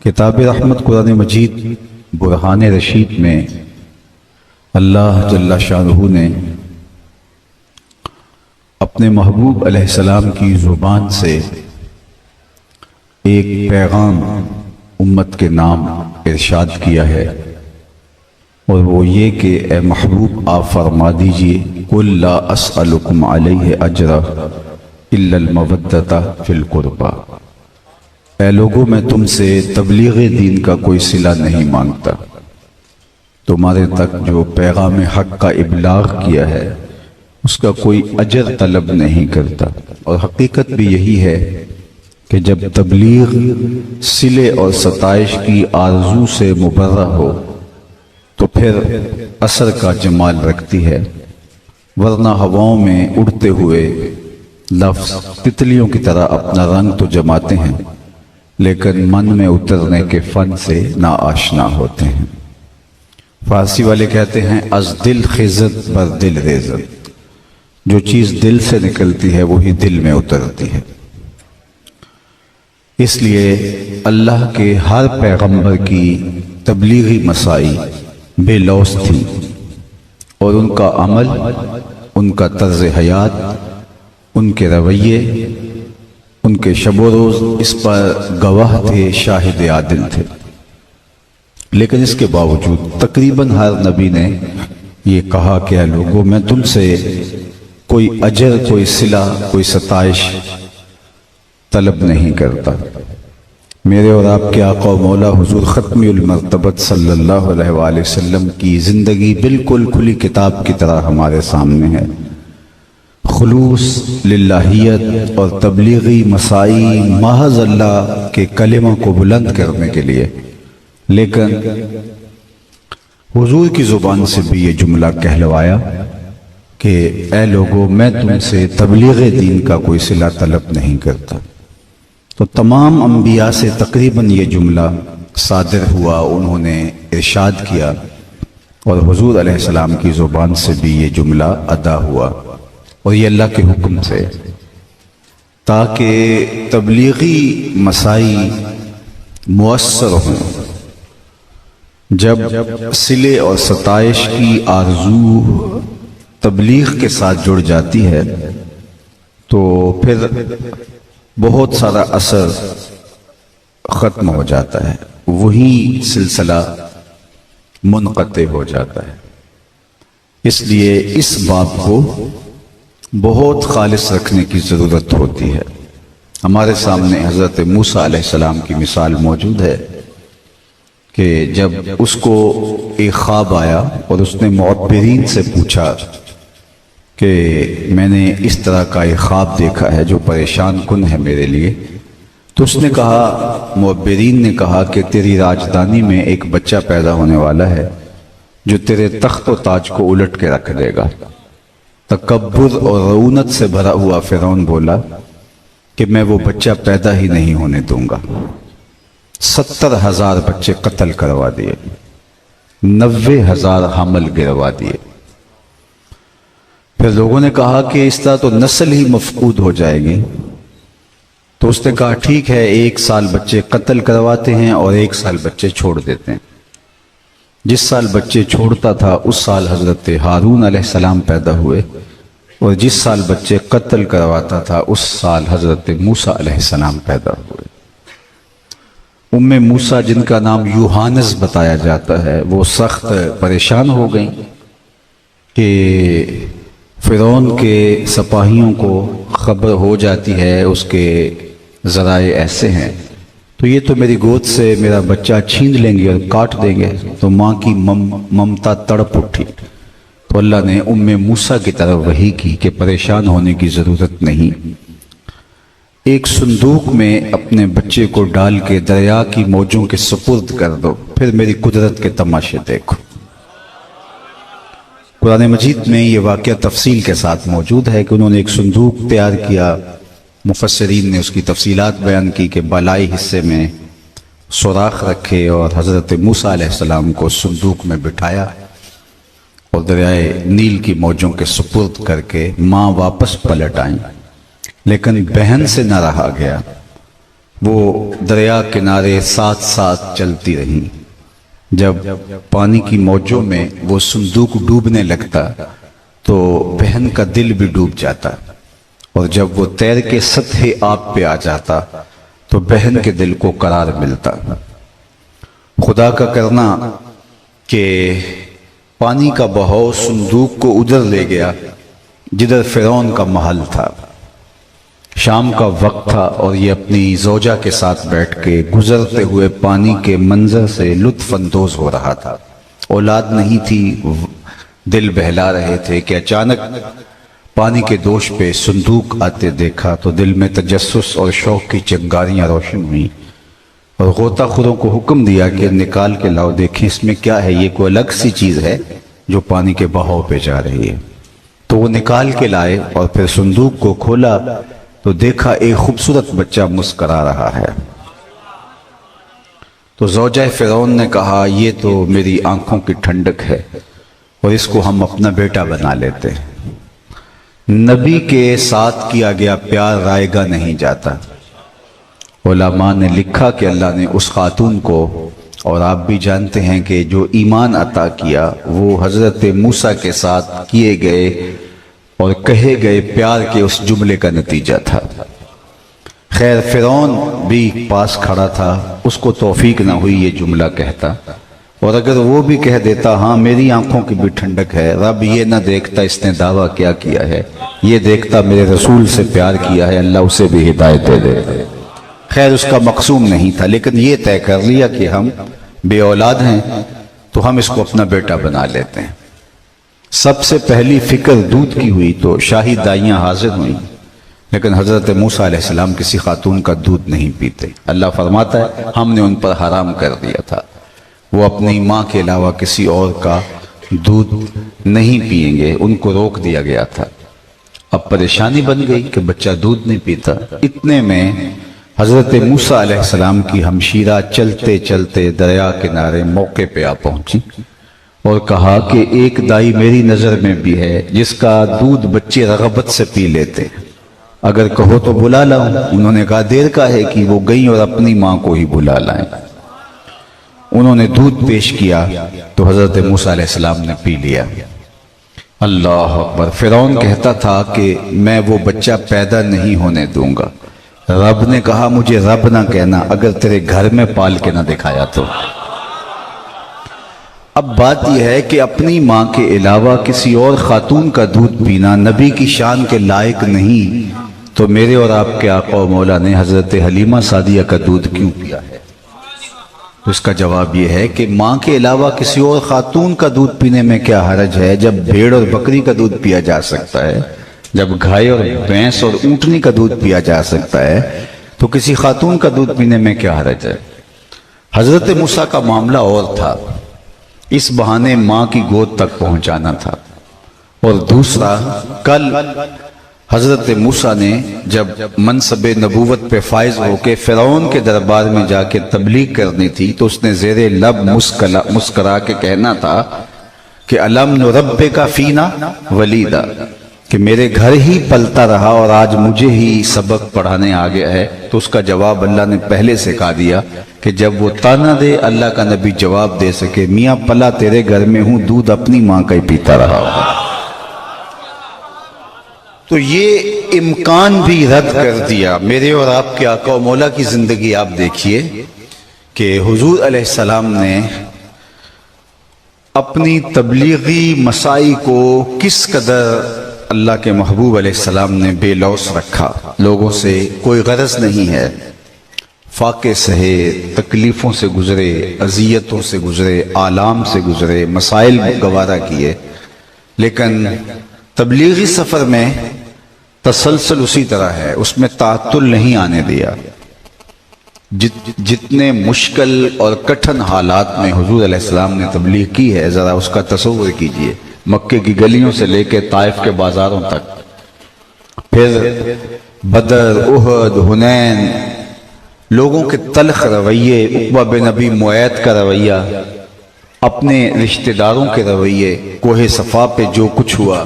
کتاب رحمت قرآن مجید برہان رشید میں اللہ جل شانہ نے اپنے محبوب علیہ السلام کی زبان سے ایک پیغام امت کے نام ارشاد کیا ہے، اور وہ یہ کہ اے محبوب آپ فرما دیجئے قل لا اسألکم علیہ اجرا الا المودۃ فی القربی، اے لوگوں میں تم سے تبلیغ دین کا کوئی صلہ نہیں مانگتا، تمہارے تک جو پیغام حق کا ابلاغ کیا ہے اس کا کوئی اجر طلب نہیں کرتا۔ اور حقیقت بھی یہی ہے کہ جب تبلیغ صلے اور ستائش کی آرزو سے مبرہ ہو تو پھر اثر کا جمال رکھتی ہے، ورنہ ہواؤں میں اڑتے ہوئے لفظ تتلیوں کی طرح اپنا رنگ تو جماتے ہیں لیکن من میں اترنے کے فن سے ناآشنا ہوتے ہیں۔ فارسی والے کہتے ہیں از دل خزد بر دل ریزد، جو چیز دل سے نکلتی ہے وہی دل میں اترتی ہے۔ اس لیے اللہ کے ہر پیغمبر کی تبلیغی مساعی بے لوث تھی، اور ان کا عمل، ان کا طرز حیات، ان کے رویے، ان کے شب و روز اس پر گواہ تھے، شاہد عادل تھے۔ لیکن اس کے باوجود تقریباً ہر نبی نے یہ کہا کہ اے لوگوں میں تم سے کوئی اجر، کوئی صلہ، کوئی ستائش طلب نہیں کرتا۔ میرے اور آپ کے آقا و مولا حضور ختمی المرتبت صلی اللہ علیہ وآلہ وسلم کی زندگی بالکل کھلی کتاب کی طرح ہمارے سامنے ہے، خلوص، للہیت اور تبلیغی مساعی محض اللہ کے کلمہ کو بلند کرنے کے لیے۔ لیکن حضور کی زبان سے بھی یہ جملہ کہلوایا کہ اے لوگوں میں تم سے تبلیغ دین کا کوئی صلہ طلب نہیں کرتا۔ تو تمام انبیاء سے تقریباً یہ جملہ صادر ہوا، انہوں نے ارشاد کیا، اور حضور علیہ السلام کی زبان سے بھی یہ جملہ ادا ہوا، اور یہ اللہ کے حکم سے، تاکہ تبلیغی مساعی مؤثر ہوں۔ جب صلے اور ستائش کی آرزو تبلیغ کے ساتھ جڑ جاتی ہے تو پھر بہت سارا اثر ختم ہو جاتا ہے، وہی سلسلہ منقطع ہو جاتا ہے۔ اس لیے اس باب کو بہت خالص رکھنے کی ضرورت ہوتی ہے۔ ہمارے سامنے حضرت موسیٰ علیہ السلام کی مثال موجود ہے کہ جب اس کو ایک خواب آیا اور اس نے معبرین سے پوچھا کہ میں نے اس طرح کا ایک خواب دیکھا ہے جو پریشان کن ہے میرے لیے، تو اس نے کہا، معبرین نے کہا کہ تیری راجدھانی میں ایک بچہ پیدا ہونے والا ہے جو تیرے تخت و تاج کو الٹ کے رکھ دے گا۔ تکبر اور رعونت سے بھرا ہوا فرعون بولا کہ میں وہ بچہ پیدا ہی نہیں ہونے دوں گا۔ 70,000 بچے قتل کروا دیے، 90,000 حمل گروا دیے۔ پھر لوگوں نے کہا کہ اس طرح تو نسل ہی مفقود ہو جائے گی۔ تو اس نے کہا ٹھیک ہے، 1 سال بچے قتل کرواتے ہیں اور 1 سال بچے چھوڑ دیتے ہیں۔ جس سال بچے چھوڑتا تھا اس سال حضرت ہارون علیہ السلام پیدا ہوئے، اور جس سال بچے قتل کرواتا تھا اس سال حضرت موسیٰ علیہ السلام پیدا ہوئے۔ موسیٰ جن کا نام یوحانس بتایا جاتا ہے، وہ سخت پریشان ہو گئیں کہ فرعون کے سپاہیوں کو خبر ہو جاتی ہے، اس کے ذرائع ایسے ہیں، تو یہ تو میری گود سے میرا بچہ چھین لیں گے اور کاٹ دیں گے۔ تو ماں کی ممتا تڑپ اٹھی، تو اللہ نے موسیٰ کی طرف وحی کی کہ پریشان ہونے کی ضرورت نہیں، ایک صندوق میں اپنے بچے کو ڈال کے دریا کی موجوں کے سپرد کر دو، پھر میری قدرت کے تماشے دیکھو۔ قرآن مجید میں یہ واقعہ تفصیل کے ساتھ موجود ہے کہ انہوں نے ایک صندوق تیار کیا، مفسرین نے اس کی تفصیلات بیان کی کہ بالائی حصے میں سوراخ رکھے اور حضرت موسیٰ علیہ السلام کو صندوق میں بٹھایا اور دریائے نیل کی موجوں کے سپرد کر کے ماں واپس پلٹ آئیں، لیکن بہن سے نہ رہا گیا، وہ دریا کنارے ساتھ ساتھ چلتی رہیں۔ جب پانی کی موجوں میں وہ صندوق ڈوبنے لگتا تو بہن کا دل بھی ڈوب جاتا، اور جب وہ تیر کے سطح آب پہ آ جاتا تو بہن کے دل کو قرار ملتا۔ خدا کا کرنا کہ پانی کا بہاؤ صندوق کو ادھر لے گیا جدھر فرعون کا محل تھا۔ شام کا وقت تھا اور یہ اپنی زوجہ کے ساتھ بیٹھ کے گزرتے ہوئے پانی کے منظر سے لطف اندوز ہو رہا تھا۔ اولاد نہیں تھی، دل بہلا رہے تھے کہ اچانک پانی کے دوش پہ صندوق آتے دیکھا تو دل میں تجسس اور شوق کی چنگاریاں روشن ہوئیں، اور غوطہ خوروں کو حکم دیا کہ نکال کے لاؤ، دیکھیں اس میں کیا ہے، یہ کوئی الگ سی چیز ہے جو پانی کے بہاؤ پہ جا رہی ہے۔ تو وہ نکال کے لائے اور پھر صندوق کو کھولا تو دیکھا ایک خوبصورت بچہ مسکرا رہا ہے۔ تو زوجہ فرعون نے کہا یہ تو میری آنکھوں کی ٹھنڈک ہے اور اس کو ہم اپنا بیٹا بنا لیتے ہیں۔ نبی کے ساتھ کیا گیا پیار رائے گا نہیں جاتا۔ علماء نے لکھا کہ اللہ نے اس خاتون کو، اور آپ بھی جانتے ہیں کہ جو ایمان عطا کیا وہ حضرت موسیٰ کے ساتھ کیے گئے اور کہے گئے پیار کے اس جملے کا نتیجہ تھا۔ خیر فرعون بھی پاس کھڑا تھا، اس کو توفیق نہ ہوئی یہ جملہ کہتا، اور اگر وہ بھی کہہ دیتا ہاں میری آنکھوں کی بھی ٹھنڈک ہے، رب یہ نہ دیکھتا اس نے دعویٰ کیا کیا ہے، یہ دیکھتا میرے رسول سے پیار کیا ہے، اللہ اسے بھی ہدایت دے دے۔ خیر اس کا مقصوم نہیں تھا، لیکن یہ طے کر لیا کہ ہم بے اولاد ہیں تو ہم اس کو اپنا بیٹا بنا لیتے ہیں۔ سب سے پہلی فکر دودھ کی ہوئی تو شاہی دائیاں حاضر ہوئیں، لیکن حضرت موسیٰ علیہ السلام کسی خاتون کا دودھ نہیں پیتے۔ اللہ فرماتا ہے ہم نے ان پر حرام کر دیا تھا، وہ اپنی ماں کے علاوہ کسی اور کا دودھ نہیں پیئیں گے، ان کو روک دیا گیا تھا۔ اب پریشانی بن گئی کہ بچہ دودھ نہیں پیتا۔ اتنے میں حضرت موسیٰ علیہ السلام کی ہمشیرہ چلتے چلتے دریا کنارے موقع پہ آ پہنچی اور کہا کہ ایک دائی میری نظر میں بھی ہے جس کا دودھ بچے رغبت سے پی لیتے، اگر کہو تو بلا لاؤں۔ انہوں نے کہا دیر کا ہے کہ وہ گئیں اور اپنی ماں کو ہی بلا لائیں۔ انہوں نے دودھ پیش کیا تو حضرت موسیٰ علیہ السلام نے پی لیا۔ اللہ اکبر۔ فرعون کہتا تھا کہ میں وہ بچہ پیدا نہیں ہونے دوں گا۔ رب نے کہا مجھے رب نہ کہنا اگر تیرے گھر میں پال کے نہ دکھایا تو۔ اب بات یہ ہے کہ اپنی ماں کے علاوہ کسی اور خاتون کا دودھ پینا نبی کی شان کے لائق نہیں، تو میرے اور آپ کے آقا و مولا نے حضرت حلیمہ سعدیہ کا دودھ کیوں پیا ہے؟ اس کا جواب یہ ہے کہ ماں کے علاوہ کسی اور خاتون کا دودھ پینے میں کیا حرج ہے، جب بھیڑ اور بکری کا دودھ پیا جا سکتا ہے، جب گائے اور بھینس اور اونٹنی کا دودھ پیا جا سکتا ہے تو کسی خاتون کا دودھ پینے میں کیا حرج ہے؟ حضرت موسیٰ کا معاملہ اور تھا، اس بہانے ماں کی گود تک پہنچانا تھا، اور دوسرا کل حضرت موسیٰ نے جب منصب نبوت پہ فائز ہو کے فرعون کے دربار میں جا کے تبلیغ کرنی تھی تو اس نے زیر لب مسکرا کے کہنا تھا کہ الم نربک فینا ولیدا، کہ میرے گھر ہی پلتا رہا اور آج مجھے ہی سبق پڑھانے آ گیا ہے۔ تو اس کا جواب اللہ نے پہلے سے کہا دیا کہ جب وہ تانا دے اللہ کا نبی جواب دے سکے، میاں پلا تیرے گھر میں ہوں، دودھ اپنی ماں کا ہی پیتا رہا ہوں۔ تو یہ امکان بھی رد کر دیا۔ میرے اور آپ کے آقا و مولا کی زندگی آپ دیکھیے کہ حضور علیہ السلام نے اپنی تبلیغی مسائی کو کس قدر اللہ کے محبوب علیہ السلام نے بے لوث رکھا، لوگوں سے کوئی غرض نہیں ہے، فاقے سہے، تکلیفوں سے گزرے، اذیتوں سے گزرے، آلام سے گزرے، مسائل گوارا کیے، لیکن تبلیغی سفر میں تسلسل اسی طرح ہے، اس میں تعطل نہیں آنے دیا۔ جتنے مشکل اور کٹھن حالات میں حضور علیہ السلام نے تبلیغ کی ہے، ذرا اس کا تصور کیجئے، مکے کی گلیوں سے لے کے طائف کے بازاروں تک، پھر بدر، احد، حنین، لوگوں کے تلخ رویے، عقبہ بن ابی معیط کا رویہ، اپنے رشتہ داروں کے رویے، کوہ صفا پہ جو کچھ ہوا،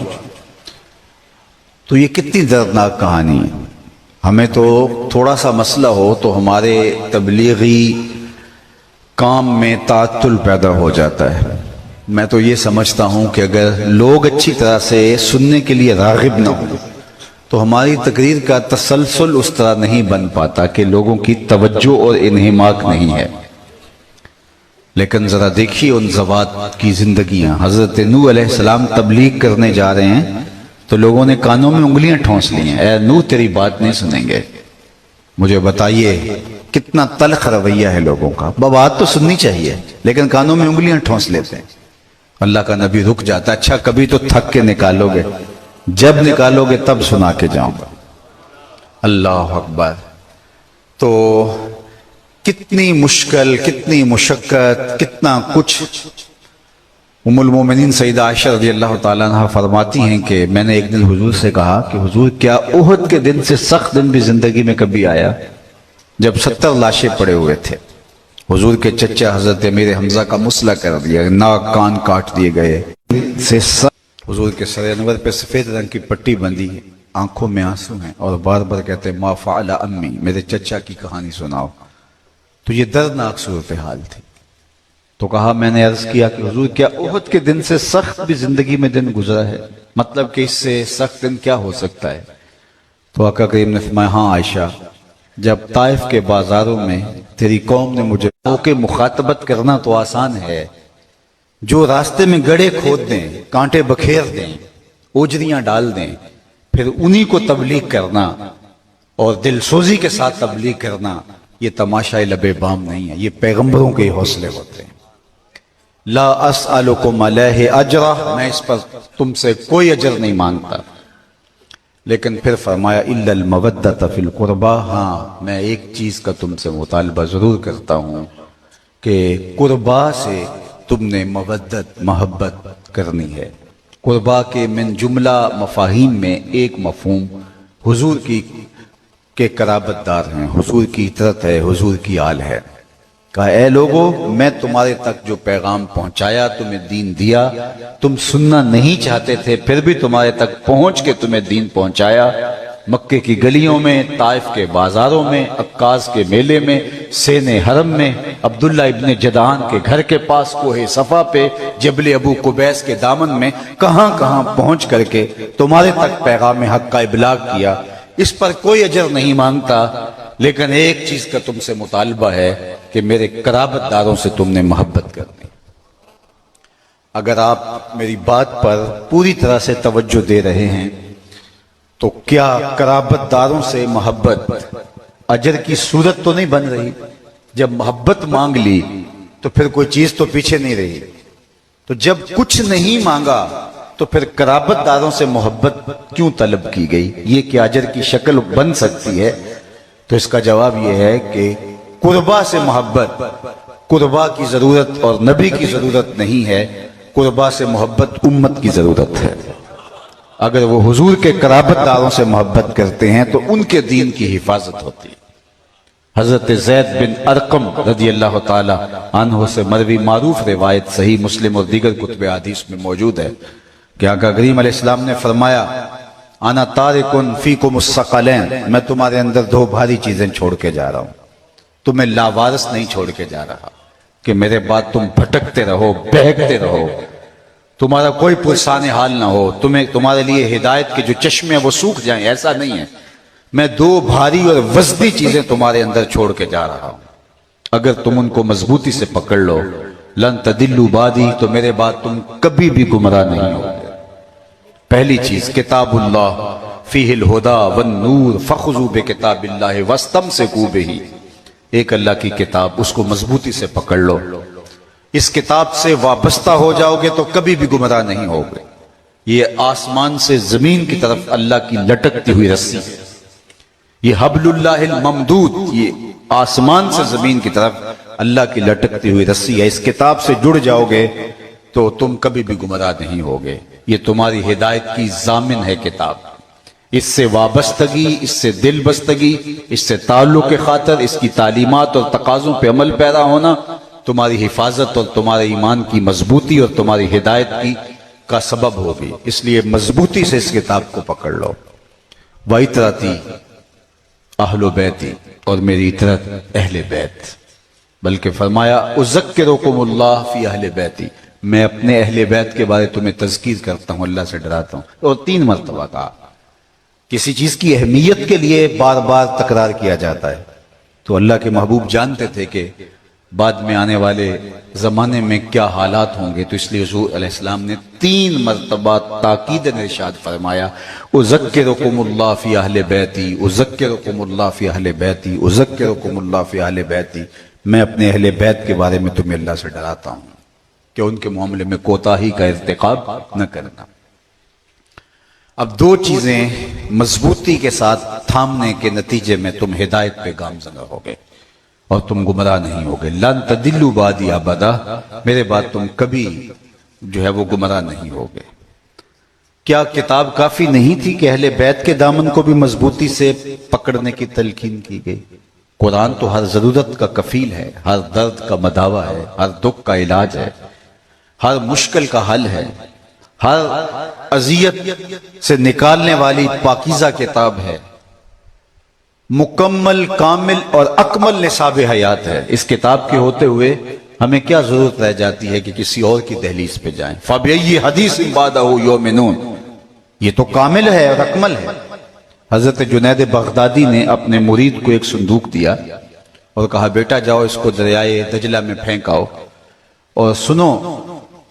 تو یہ کتنی دردناک کہانی ہے۔ ہمیں تو تھوڑا سا مسئلہ ہو تو ہمارے تبلیغی کام میں تعطل پیدا ہو جاتا ہے۔ میں تو یہ سمجھتا ہوں کہ اگر لوگ اچھی طرح سے سننے کے لیے راغب نہ ہوں تو ہماری تقریر کا تسلسل اس طرح نہیں بن پاتا کہ لوگوں کی توجہ اور انہماک نہیں ہے۔ لیکن ذرا دیکھیے ان زوات کی زندگیاں۔ حضرت نوح علیہ السلام تبلیغ کرنے جا رہے ہیں تو لوگوں نے کانوں میں انگلیاں ٹھونس لی ہیں، اے نوح تیری بات نہیں سنیں گے۔ مجھے بتائیے کتنا تلخ رویہ ہے لوگوں کا۔ بات تو سننی چاہیے لیکن کانوں میں انگلیاں ٹھونس لیتے ہیں۔ اللہ کا نبی رک جاتا، اچھا کبھی تو تھک کے نکالو گے، جب نکالو گے تب سنا کے جاؤں گا۔ اللہ اکبر۔ تو کتنی مشکل، کتنی مشقت، کتنا کچھ۔ ام المومنین سیدہ عائشہ رضی اللہ تعالیٰ عنہ فرماتی ہیں کہ میں نے ایک دن حضور سے کہا کہ حضور کیا احد کے دن سے سخت دن بھی زندگی میں کبھی آیا؟ جب 70 لاشیں پڑے ہوئے تھے، حضور کے چچا حضرت امیر حمزہ کا مسئلہ کر دیا، ناک کان کاٹ دیے گئے، حضور کے سر انور پہ سفید رنگ کی پٹی بندھی ہے، آنکھوں میں آنسو ہیں اور بار بار کہتے ہیں ما فعل امی، میرے چچا کی کہانی سناؤ۔ تو یہ دردناک صورتحال تھی۔ تو کہا، میں نے عرض کیا کہ حضور کیا احد کے دن سے سخت بھی زندگی میں دن گزرا ہے؟ مطلب کہ اس سے سخت دن کیا ہو سکتا ہے؟ تو آقا کریم نے فرمایا، ہاں عائشہ، جب طائف کے بازاروں میں تیری قوم نے مجھے کے مخاطبت کرنا تو آسان ہے، جو راستے میں گڑھے کھود دیں، کانٹے بکھیر دیں، اوجریاں ڈال دیں، پھر انہی کو تبلیغ کرنا اور دل سوزی کے ساتھ تبلیغ کرنا، یہ تماشائی لبے بام نہیں ہے، یہ پیغمبروں کے حوصلے ہوتے ہیں۔ لا اسألکم علیہ اجرا، میں اس پر تم سے کوئی اجر نہیں مانگتا۔ لیکن پھر فرمایا الا المودۃ فی القربى، ہاں میں ایک چیز کا تم سے مطالبہ ضرور کرتا ہوں کہ قربا سے تم نے مودت، محبت کرنی ہے۔ قربا کے من جملہ مفاہیم میں ایک مفہوم حضور کی کہ قرابت دار ہیں، حضور کی عطرت ہے، حضور کی آل ہے۔ کہا، اے لوگو، میں تمہارے تک جو پیغام پہنچایا، تمہیں دین دیا، تم سننا نہیں چاہتے تھے، پھر بھی تمہارے تک پہنچ کے تمہیں دین پہنچایا۔ مکے کی گلیوں میں، طائف کے بازاروں میں، عکاظ کے میلے میں، سین حرم میں، عبداللہ ابن جدعان کے گھر کے پاس، کوہ صفا پہ، جبل ابو قبیس کے دامن میں، کہاں کہاں پہنچ کر کے تمہارے تک پیغام حق کا ابلاغ کیا۔ اس پر کوئی اجر نہیں مانگتا، لیکن ایک چیز کا تم سے مطالبہ ہے کہ میرے قرابت داروں سے تم نے محبت کرنی۔ اگر آپ میری بات پر پوری طرح سے توجہ دے رہے ہیں تو کیا قرابت داروں سے محبت اجر کی صورت تو نہیں بن رہی؟ جب محبت مانگ لی تو پھر کوئی چیز تو پیچھے نہیں رہی۔ تو جب کچھ نہیں مانگا تو پھر قرابت داروں سے محبت کیوں طلب کی گئی؟ یہ کہ اجر کی شکل بن سکتی ہے؟ تو اس کا جواب یہ ہے کہ قربا سے محبت، قربا کی ضرورت اور نبی کی ضرورت نہیں ہے، قربا سے محبت امت کی ضرورت ہے۔ اگر وہ حضور کے قرابت داروں سے محبت کرتے ہیں تو ان کے دین کی حفاظت ہوتی ہے۔ حضرت زید بن ارقم رضی اللہ تعالی عنہ سے مروی معروف روایت صحیح مسلم اور دیگر کتب حدیث میں موجود ہے کہ آقا کریم علیہ السلام نے فرمایا، انا تارکن فیکم الثقلین، میں تمہارے اندر دو بھاری چیزیں چھوڑ کے جا رہا ہوں، تمہیں لاوارث نہیں چھوڑ کے جا رہا کہ میرے بعد تم بھٹکتے رہو، بہکتے رہو، تمہارا کوئی پرسان حال نہ ہو، تمہارے لیے ہدایت کے جو چشمے ہیں وہ سوکھ جائیں، ایسا نہیں ہے۔ میں دو بھاری اور وزنی چیزیں تمہارے اندر چھوڑ کے جا رہا ہوں، اگر تم ان کو مضبوطی سے پکڑ لو، لن تدلوا بعدی، تو میرے بعد تم کبھی بھی گمراہ نہیں ہوگے۔ پہلی چیز کتاب اللہ فیہ الہدی والنور فخذوا بکتاب اللہ واستمسکوا بہ، ایک اللہ کی کتاب، اس کو مضبوطی سے پکڑ لو، اس کتاب سے وابستہ ہو جاؤ گے تو کبھی بھی گمراہ نہیں ہوگے۔ یہ آسمان سے زمین کی طرف اللہ کی لٹکتی ہوئی رسی ہے، یہ حبل اللہ الممدود، یہ آسمان سے زمین کی طرف اللہ کی لٹکتی ہوئی رسی ہے۔ اس کتاب سے جڑ جاؤ گے تو تم کبھی بھی گمراہ نہیں ہوگے، یہ تمہاری ہدایت کی ضامن ہے کتاب۔ اس سے وابستگی، اس سے دل بستگی، اس سے تعلق خاطر، اس کی تعلیمات اور تقاضوں پہ عمل پیدا ہونا تمہاری حفاظت اور تمہارے ایمان کی مضبوطی اور تمہاری ہدایت کا سبب ہوگی، اس لیے مضبوطی سے اس کتاب کو پکڑ لو۔ وَإِتْرَتِي، اہل بیتی، اور میری اطرت اہل بیت، بلکہ فرمایا اذکرکم اللہ فی اہل بیتی، میں اپنے اہل بیت کے بارے تمہیں تذکیر کرتا ہوں، اللہ سے ڈراتا ہوں۔ اور 3 مرتبہ کہا۔ کسی چیز کی اہمیت کے لیے بار بار تکرار کیا جاتا ہے، تو اللہ کے محبوب جانتے تھے کہ بعد میں آنے والے زمانے میں کیا حالات ہوں گے، تو اس لیے حضور علیہ السلام نے 3 مرتبہ تاکیداً ارشاد فرمایا اذکرکم اللہ فی اہل بیتی، اذکرکم اللہ فی اہل بیتی، اذکرکم اللہ فی اہل بیتی، میں اپنے اہل بیت کے بارے میں تمہیں اللہ سے ڈراتا ہوں کہ ان کے معاملے میں کوتاہی کا ارتکاب نہ کرنا۔ اب 2 چیزیں مضبوطی کے ساتھ تھامنے کے نتیجے میں تم ہدایت پہ گامزن ہوگے اور تم گمراہ نہیں ہوگے۔ لن تدلوا بعدی ابدا، میرے بعد تم کبھی جو ہے وہ گمراہ نہیں ہوگے۔ کیا کتاب کافی نہیں تھی کہ اہل بیت کے دامن کو بھی مضبوطی سے پکڑنے کی تلقین کی گئی؟ قرآن تو ہر ضرورت کا کفیل ہے، ہر درد کا مداوع ہے، ہر دکھ کا علاج ہے، ہر مشکل کا حل ہے، ہر اذیت سے نکالنے والی پاکیزہ کتاب ہے، مکمل، کامل اور اکمل نصاب حیات ہے۔ اس کتاب کے ہوتے ہوئے ہمیں کیا ضرورت رہ جاتی ہے کہ کسی اور کی دہلیز پہ جائیں؟ فَبِأَيِّ حَدِيثٍ بَعْدَهُ يُؤْمِنُونَ، یہ تو کامل ہے اور اکمل ہے۔ حضرت جنید بغدادی نے اپنے مرید کو ایک صندوق دیا اور کہا بیٹا جاؤ اس کو دریائے دجلہ میں پھینک آؤ اور سنو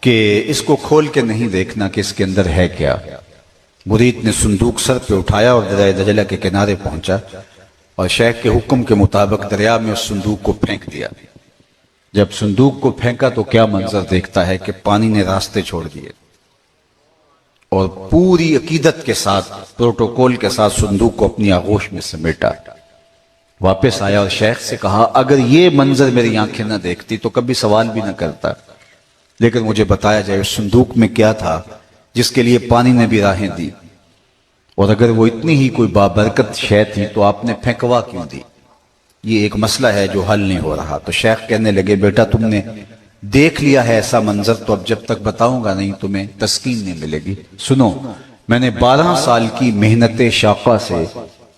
کہ اس کو کھول کے نہیں دیکھنا کہ اس کے اندر ہے کیا۔ مرید نے صندوق سر پہ اٹھایا اور دریائے دجلہ کے کنارے پہنچا اور شیخ کے حکم کے مطابق دریا میں اس صندوق کو پھینک دیا۔ جب صندوق کو پھینکا تو کیا منظر دیکھتا ہے کہ پانی نے راستے چھوڑ دیے اور پوری عقیدت کے ساتھ، پروٹوکول کے ساتھ صندوق کو اپنی آغوش میں سمیٹا۔ واپس آیا اور شیخ سے کہا اگر یہ منظر میری آنکھیں نہ دیکھتی تو کبھی سوال بھی نہ کرتا، لیکن مجھے بتایا جائے اس صندوق میں کیا تھا جس کے لیے پانی نے بھی راہیں دی، اور اگر وہ اتنی ہی کوئی بابرکت شے تھی تو آپ نے پھینکوا کیوں دی؟ یہ ایک مسئلہ ہے جو حل نہیں ہو رہا۔ تو شیخ کہنے لگے بیٹا تم نے دیکھ لیا ہے ایسا منظر، تو اب جب تک بتاؤں گا نہیں تمہیں تسکین نہیں ملے گی۔ سنو، میں نے 12 سال کی محنت شاقہ سے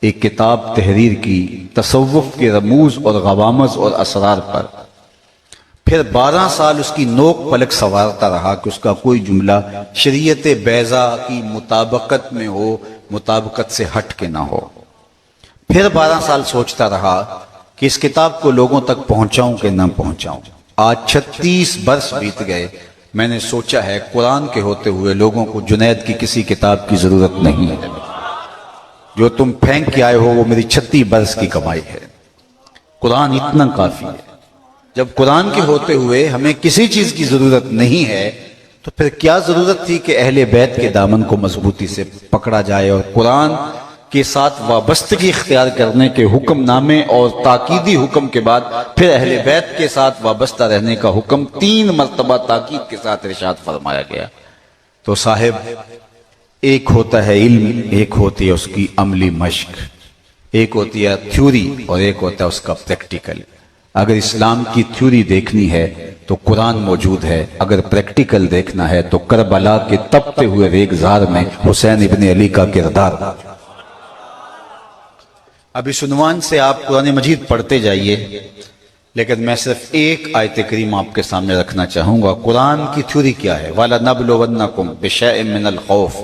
ایک کتاب تحریر کی تصوف کے رموز اور غوامض اور اسرار پر، پھر 12 سال اس کی نوک پلک سنوارتا رہا کہ اس کا کوئی جملہ شریعت بیضا کی مطابقت میں ہو، مطابقت سے ہٹ کے نہ ہو۔ پھر 12 سال سوچتا رہا کہ اس کتاب کو لوگوں تک پہنچاؤں کہ نہ پہنچاؤں۔ آج 36 برس بیت گئے، میں نے سوچا ہے قرآن کے ہوتے ہوئے لوگوں کو جنید کی کسی کتاب کی ضرورت نہیں ہے، جو تم پھینک کے آئے ہو وہ میری 36 برس کی کمائی ہے۔ قرآن اتنا کافی ہے۔ جب قرآن کے ہوتے ہوئے ہمیں کسی چیز کی ضرورت نہیں ہے تو پھر کیا ضرورت تھی کہ اہل بیت کے دامن کو مضبوطی سے پکڑا جائے اور قرآن کے ساتھ وابستگی اختیار کرنے کے حکم نامے اور تاکیدی حکم کے بعد پھر اہل بیت کے ساتھ وابستہ رہنے کا حکم 3 مرتبہ تاکید کے ساتھ ارشاد فرمایا گیا۔ تو صاحب، ایک ہوتا ہے علم، ایک ہوتی ہے اس کی عملی مشق، ایک ہوتی ہے تھیوری اور ایک ہوتا ہے اس کا پریکٹیکل۔ اگر اسلام کی تھیوری دیکھنی ہے تو قرآن موجود ہے، اگر پریکٹیکل دیکھنا ہے تو کربلا کے تپتے ہوئے ریگزار میں حسین ابن علی کا کردار۔ اب اس عنوان سے آپ قرآن مجید پڑھتے جائیے، لیکن میں صرف ایک آیت کریم آپ کے سامنے رکھنا چاہوں گا۔ قرآن کی تھیوری کیا ہے؟ وَلَنَبْلُوَنَّكُمْ بِشَيْءٍ مِّنَ الْخَوْفِ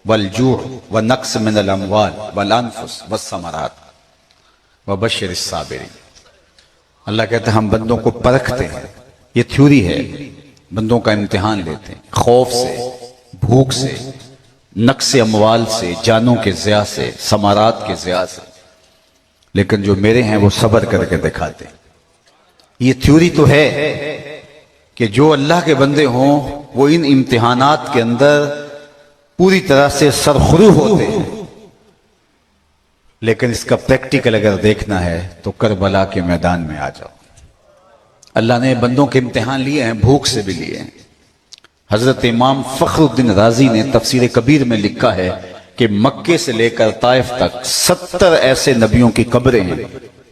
وَالْجُوعِ وَنَقْصٍ مِّنَ الْأَمْوَالِ وَالْأَنفُسِ وَالثَّمَرَاتِ وَبَشِّرِ الصَّابِرِينَ۔ اللہ کہتے ہیں ہم بندوں کو پرکھتے ہیں، یہ تھیوری ہے، بندوں کا امتحان لیتے ہیں، خوف سے، بھوک سے، نقص اموال سے، جانوں کے ضیاع سے، ثمرات کے ضیاع سے، لیکن جو میرے ہیں وہ صبر کر کے دکھاتے ہیں۔ یہ تھیوری تو ہے کہ جو اللہ کے بندے ہوں وہ ان امتحانات کے اندر پوری طرح سے سرخرو ہوتے ہیں، لیکن اس کا پریکٹیکل اگر دیکھنا ہے تو کربلا کے میدان میں آ جاؤ۔ اللہ نے بندوں کے امتحان لیے ہیں، بھوک سے بھی لیے ہیں۔ حضرت امام فخر الدین رازی نے تفسیر کبیر میں لکھا ہے کہ مکے سے لے کر طائف تک 70 ایسے نبیوں کی قبریں ہیں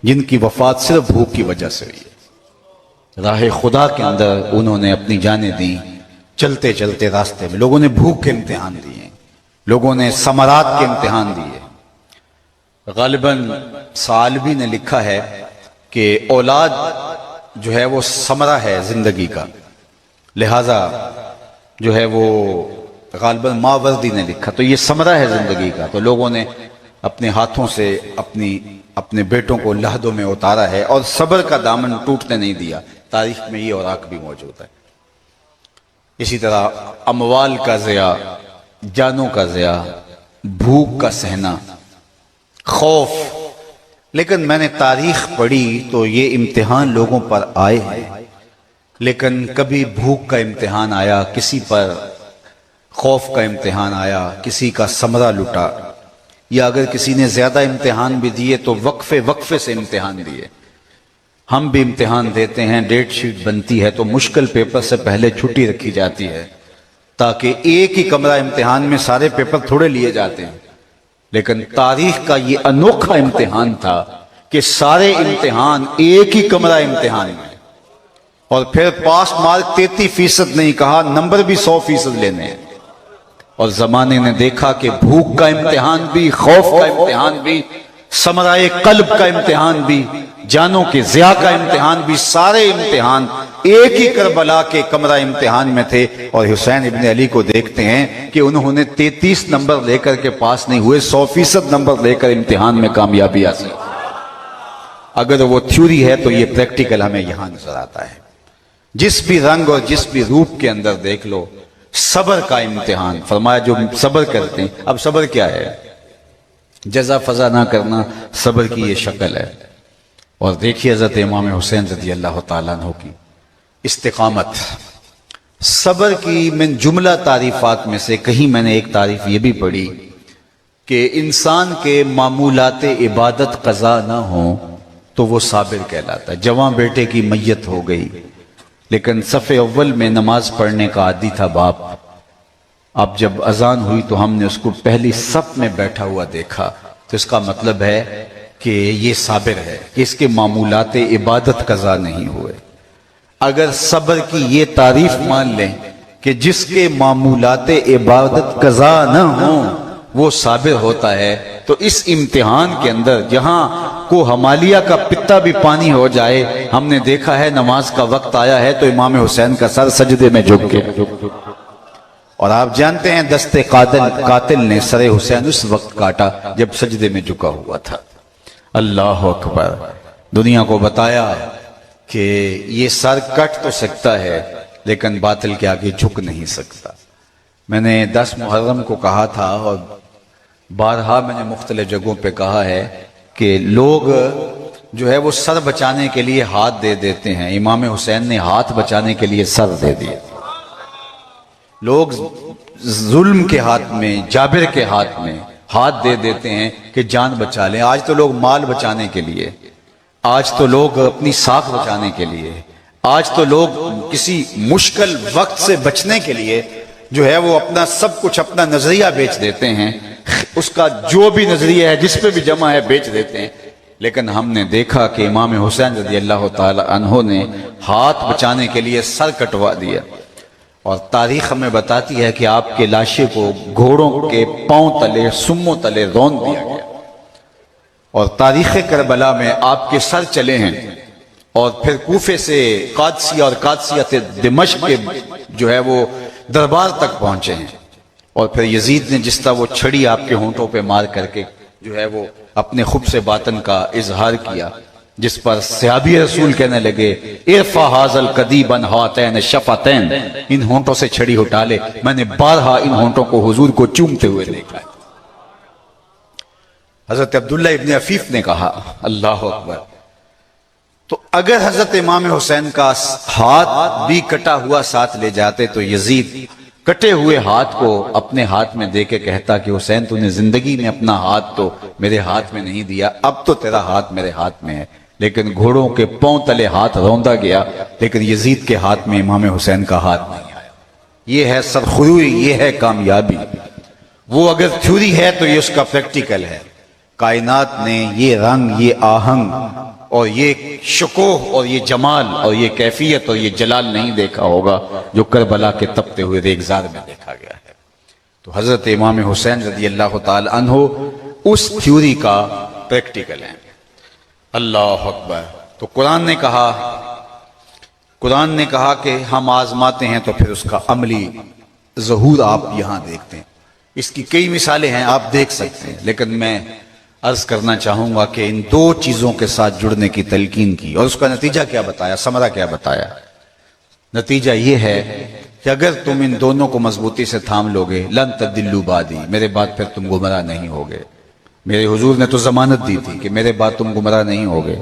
جن کی وفات صرف بھوک کی وجہ سے ہوئی ہے۔ راہ خدا کے اندر انہوں نے اپنی جانیں دیں، چلتے چلتے راستے میں لوگوں نے بھوک کے امتحان دیے، لوگوں نے ثمرات کے امتحان دیے۔ غالباً ثعلبی نے لکھا ہے کہ اولاد جو ہے وہ ثمرہ ہے زندگی کا، لہذا جو ہے وہ غالباً ماوردی نے لکھا، تو یہ ثمرہ ہے زندگی کا، تو لوگوں نے اپنے ہاتھوں سے اپنے بیٹوں کو لحدوں میں اتارا ہے اور صبر کا دامن ٹوٹنے نہیں دیا۔ تاریخ میں یہ اوراق بھی موجود ہے۔ اسی طرح اموال کا ضیاع، جانوں کا ضیاع، بھوک کا سہنا، خوف، لیکن میں نے تاریخ پڑھی تو یہ امتحان لوگوں پر آئے ہیں، لیکن کبھی بھوک کا امتحان آیا کسی پر، خوف کا امتحان آیا کسی کا ثمرہ لٹا، یا اگر کسی نے زیادہ امتحان بھی دیے تو وقفے سے امتحان دیے۔ ہم بھی امتحان دیتے ہیں، ڈیٹ شیٹ بنتی ہے تو مشکل پیپر سے پہلے چھٹی رکھی جاتی ہے تاکہ ایک ہی کمرہ امتحان میں سارے پیپر تھوڑے لیے جاتے ہیں، لیکن تاریخ کا یہ انوکھا امتحان تھا کہ سارے امتحان ایک ہی کمرہ امتحان میں، اور پھر پاس مارک 33% نہیں کہا، نمبر بھی 100% لینے ہیں۔ اور زمانے نے دیکھا کہ بھوک کا امتحان بھی، خوف کا امتحان بھی، ثمرہ قلب کا امتحان بھی، جانوں کے ضیاع کا امتحان بھی، سارے امتحان ایک ہی کربلا کے کمرہ امتحان میں تھے۔ اور حسین ابن علی کو دیکھتے ہیں کہ انہوں نے 33 نمبر لے کر کے پاس نہیں ہوئے، 100% نمبر لے کر امتحان میں کامیابی حاصل۔ اگر وہ تھیوری ہے تو یہ پریکٹیکل ہمیں یہاں نظر آتا ہے۔ جس بھی رنگ اور جس بھی روپ کے اندر دیکھ لو، صبر کا امتحان، فرمایا جو صبر کرتے ہیں۔ اب صبر کیا ہے؟ جزا فضا نہ کرنا صبر کی یہ شکل ہے۔ اور دیکھیے حضرت امام حسین رضی اللہ تعالیٰ عنہ کی استقامت، صبر کی من جملہ تعریفات میں سے کہیں میں نے ایک تعریف یہ بھی پڑھی کہ انسان کے معمولات عبادت قضا نہ ہوں تو وہ صابر کہلاتا ہے۔ جوان بیٹے کی میت ہو گئی لیکن صف اول میں نماز پڑھنے کا عادی تھا باپ، اب جب اذان ہوئی تو ہم نے اس کو پہلی صف میں بیٹھا ہوا دیکھا، تو اس کا مطلب ہے کہ یہ صابر ہے، کہ اس کے معمولات عبادت قضا نہیں ہوئے۔ اگر صبر کی یہ تعریف مان لیں کہ جس کے معمولات عبادت قضا نہ ہوں وہ صابر ہوتا ہے، تو اس امتحان کے اندر جہاں کو ہمالیہ کا پتا بھی پانی ہو جائے، ہم نے دیکھا ہے نماز کا وقت آیا ہے تو امام حسین کا سر سجدے میں جھک گیا۔ اور آپ جانتے ہیں دست قاتل نے سر حسین اس وقت کاٹا جب سجدے میں جھکا ہوا تھا۔ اللہ اکبر! دنیا کو بتایا کہ یہ سر کٹ تو سکتا ہے لیکن باطل کے آگے جھک نہیں سکتا۔ میں نے 10 محرم کو کہا تھا اور بارہا میں نے مختلف جگہوں پہ کہا ہے کہ لوگ جو ہے وہ سر بچانے کے لیے ہاتھ دے دیتے ہیں، امام حسین نے ہاتھ بچانے کے لیے سر دے دیے۔ لوگ ظلم کے ہاتھ میں، جابر کے ہاتھ میں ہاتھ دے دیتے ہیں کہ جان بچا لیں۔ آج تو لوگ مال بچانے کے لیے، آج تو لوگ اپنی ساکھ بچانے کے لیے، آج تو لوگ کسی مشکل وقت سے بچنے کے لیے جو ہے وہ اپنا سب کچھ، اپنا نظریہ بیچ دیتے ہیں، اس کا جو بھی نظریہ ہے جس پہ بھی جمع ہے بیچ دیتے ہیں۔ لیکن ہم نے دیکھا کہ امام حسین رضی اللہ تعالی عنہ نے ہاتھ بچانے کے لیے سر کٹوا دیا، اور تاریخ ہمیں بتاتی ہے کہ آپ کے لاشے کو گھوڑوں کے پاؤں تلے، سموں تلے رون دیا گیا، اور تاریخ کربلا میں آپ کے سر چلے ہیں، اور پھر کوفے سے قادسیہ اور قادسیہ سے دمشق کے جو ہے وہ دربار تک پہنچے ہیں، اور پھر یزید نے جس طرح وہ چھڑی آپ کے ہونٹوں پہ مار کر کے جو ہے وہ اپنے خبث باطن کا اظہار کیا، جس پر صحابی رسول کہنے لگے ارفع ھذا القدیب عن ھاتین الشفتین، ان ہونٹوں سے چھڑی ہٹا لے، میں نے بارہا ان ہونٹوں کو حضور کو چومتے ہوئے دیکھا ہے۔ حضرت عبداللہ ابن عفیف نے کہا اللہ اکبر، تو اگر حضرت امام حسین کا ہاتھ بھی کٹا ہوا ساتھ لے جاتے تو یزید کٹے ہوئے ہاتھ کو اپنے ہاتھ میں دے کے کہتا کہ حسین تو نے زندگی میں اپنا ہاتھ تو میرے ہاتھ میں نہیں دیا، اب تو تیرا ہاتھ میرے ہاتھ میں ہے۔ لیکن گھوڑوں کے پاؤں تلے ہاتھ روندا گیا، لیکن یزید کے ہاتھ میں امام حسین کا ہاتھ نہیں آیا۔ یہ ہے سرخروئی، یہ ہے کامیابی۔ وہ اگر تھیوری ہے تو یہ اس کا پریکٹیکل ہے۔ کائنات نے یہ رنگ، یہ آہنگ اور یہ شکوہ اور یہ جمال اور یہ کیفیت اور یہ جلال نہیں دیکھا ہوگا جو کربلا کے تپتے ہوئے ریگزار میں دیکھا گیا ہے۔ تو حضرت امام حسین رضی اللہ تعالی عنہ اس تھیوری کا پریکٹیکل ہیں۔ اللہ اکبر۔ تو قرآن نے کہا کہ ہم آزماتے ہیں تو پھر اس کا عملی ظہور آپ یہاں دیکھتے ہیں۔ اس کی کئی مثالیں ہیں، آپ دیکھ سکتے ہیں، لیکن میں عرض کرنا چاہوں گا کہ ان دو چیزوں کے ساتھ جڑنے کی تلقین کی، اور اس کا نتیجہ کیا بتایا، ثمرہ کیا بتایا۔ نتیجہ یہ ہے کہ اگر تم ان دونوں کو مضبوطی سے تھام لوگے، لن تضلوا بعدی، میرے بعد پھر تم گمراہ نہیں ہوگے۔ میرے حضور نے تو ضمانت دی تھی کہ میرے بعد تم گمراہ نہیں ہوگے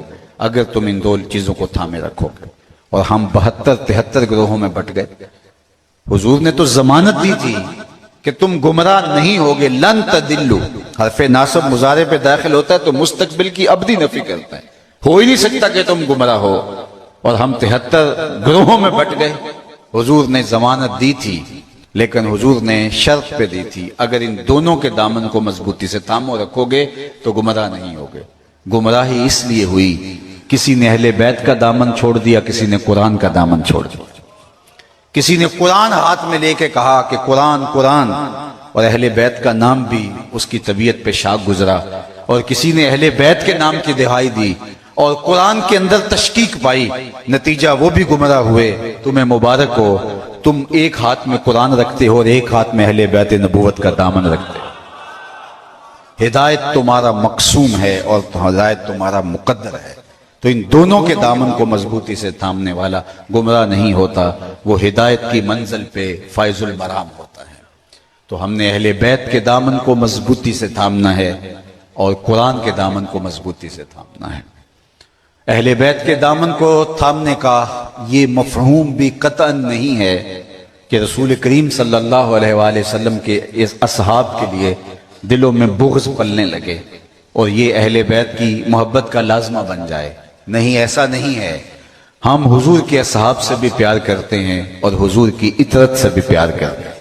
اگر تم ان دو چیزوں کو تھامے رکھو گے۔ اور ہم 72-73 گروہوں میں بٹ گئے۔ حضور نے تو ضمانت دی تھی کہ تم گمراہ نہیں ہوگے، لن تضلوا، حرف ناصب مضارع پہ داخل ہوتا ہے تو مستقبل کی ابدی نفی کرتا ہے، ہو ہی نہیں سکتا کہ تم گمراہ ہو۔ اور ہم 73 گروہوں میں بٹ گئے۔ حضور نے ضمانت دی تھی، لیکن حضور نے شرط پہ دی تھی، اگر ان دونوں کے دامن کو مضبوطی سے تھامو رکھو گے تو گمراہ نہیں ہوگے۔ گمراہی اس لیے ہوئی، کسی نے اہل بیت کا دامن چھوڑ دیا، کسی نے قرآن کا دامن چھوڑ دیا۔ کسی نے قرآن ہاتھ میں لے کے کہا کہ قرآن قرآن، اور اہل بیت کا نام بھی اس کی طبیعت پہ شاک گزرا، اور کسی نے اہل بیت کے نام کی دہائی دی اور قرآن کے اندر تشکیک پائی، نتیجہ وہ بھی گمراہ ہوئے۔ تمہیں مبارک ہو، تم ایک ہاتھ میں قرآن رکھتے ہو اور ایک ہاتھ میں اہل بیت نبوت کا دامن رکھتے ہو۔ ہدایت تمہارا مقسوم ہے اور ہدایت تمہارا مقدر ہے، تو ان دونوں کے دامن کو مضبوطی سے تھامنے والا گمراہ نہیں ہوتا، وہ ہدایت کی منزل پہ فائز المرام ہوتا ہے۔ تو ہم نے اہل بیت کے دامن کو مضبوطی سے تھامنا ہے اور قرآن کے دامن کو مضبوطی سے تھامنا ہے۔ اہل بیت کے دامن کو تھامنے کا یہ مفہوم بھی قطعاً نہیں ہے کہ رسول کریم صلی اللہ علیہ وآلہ وسلم کے اس اصحاب کے لیے دلوں میں بغض پلنے لگے اور یہ اہل بیت کی محبت کا لازمہ بن جائے۔ نہیں، ایسا نہیں ہے۔ ہم حضور کے اصحاب سے بھی پیار کرتے ہیں اور حضور کی اطرت سے بھی پیار کرتے ہیں۔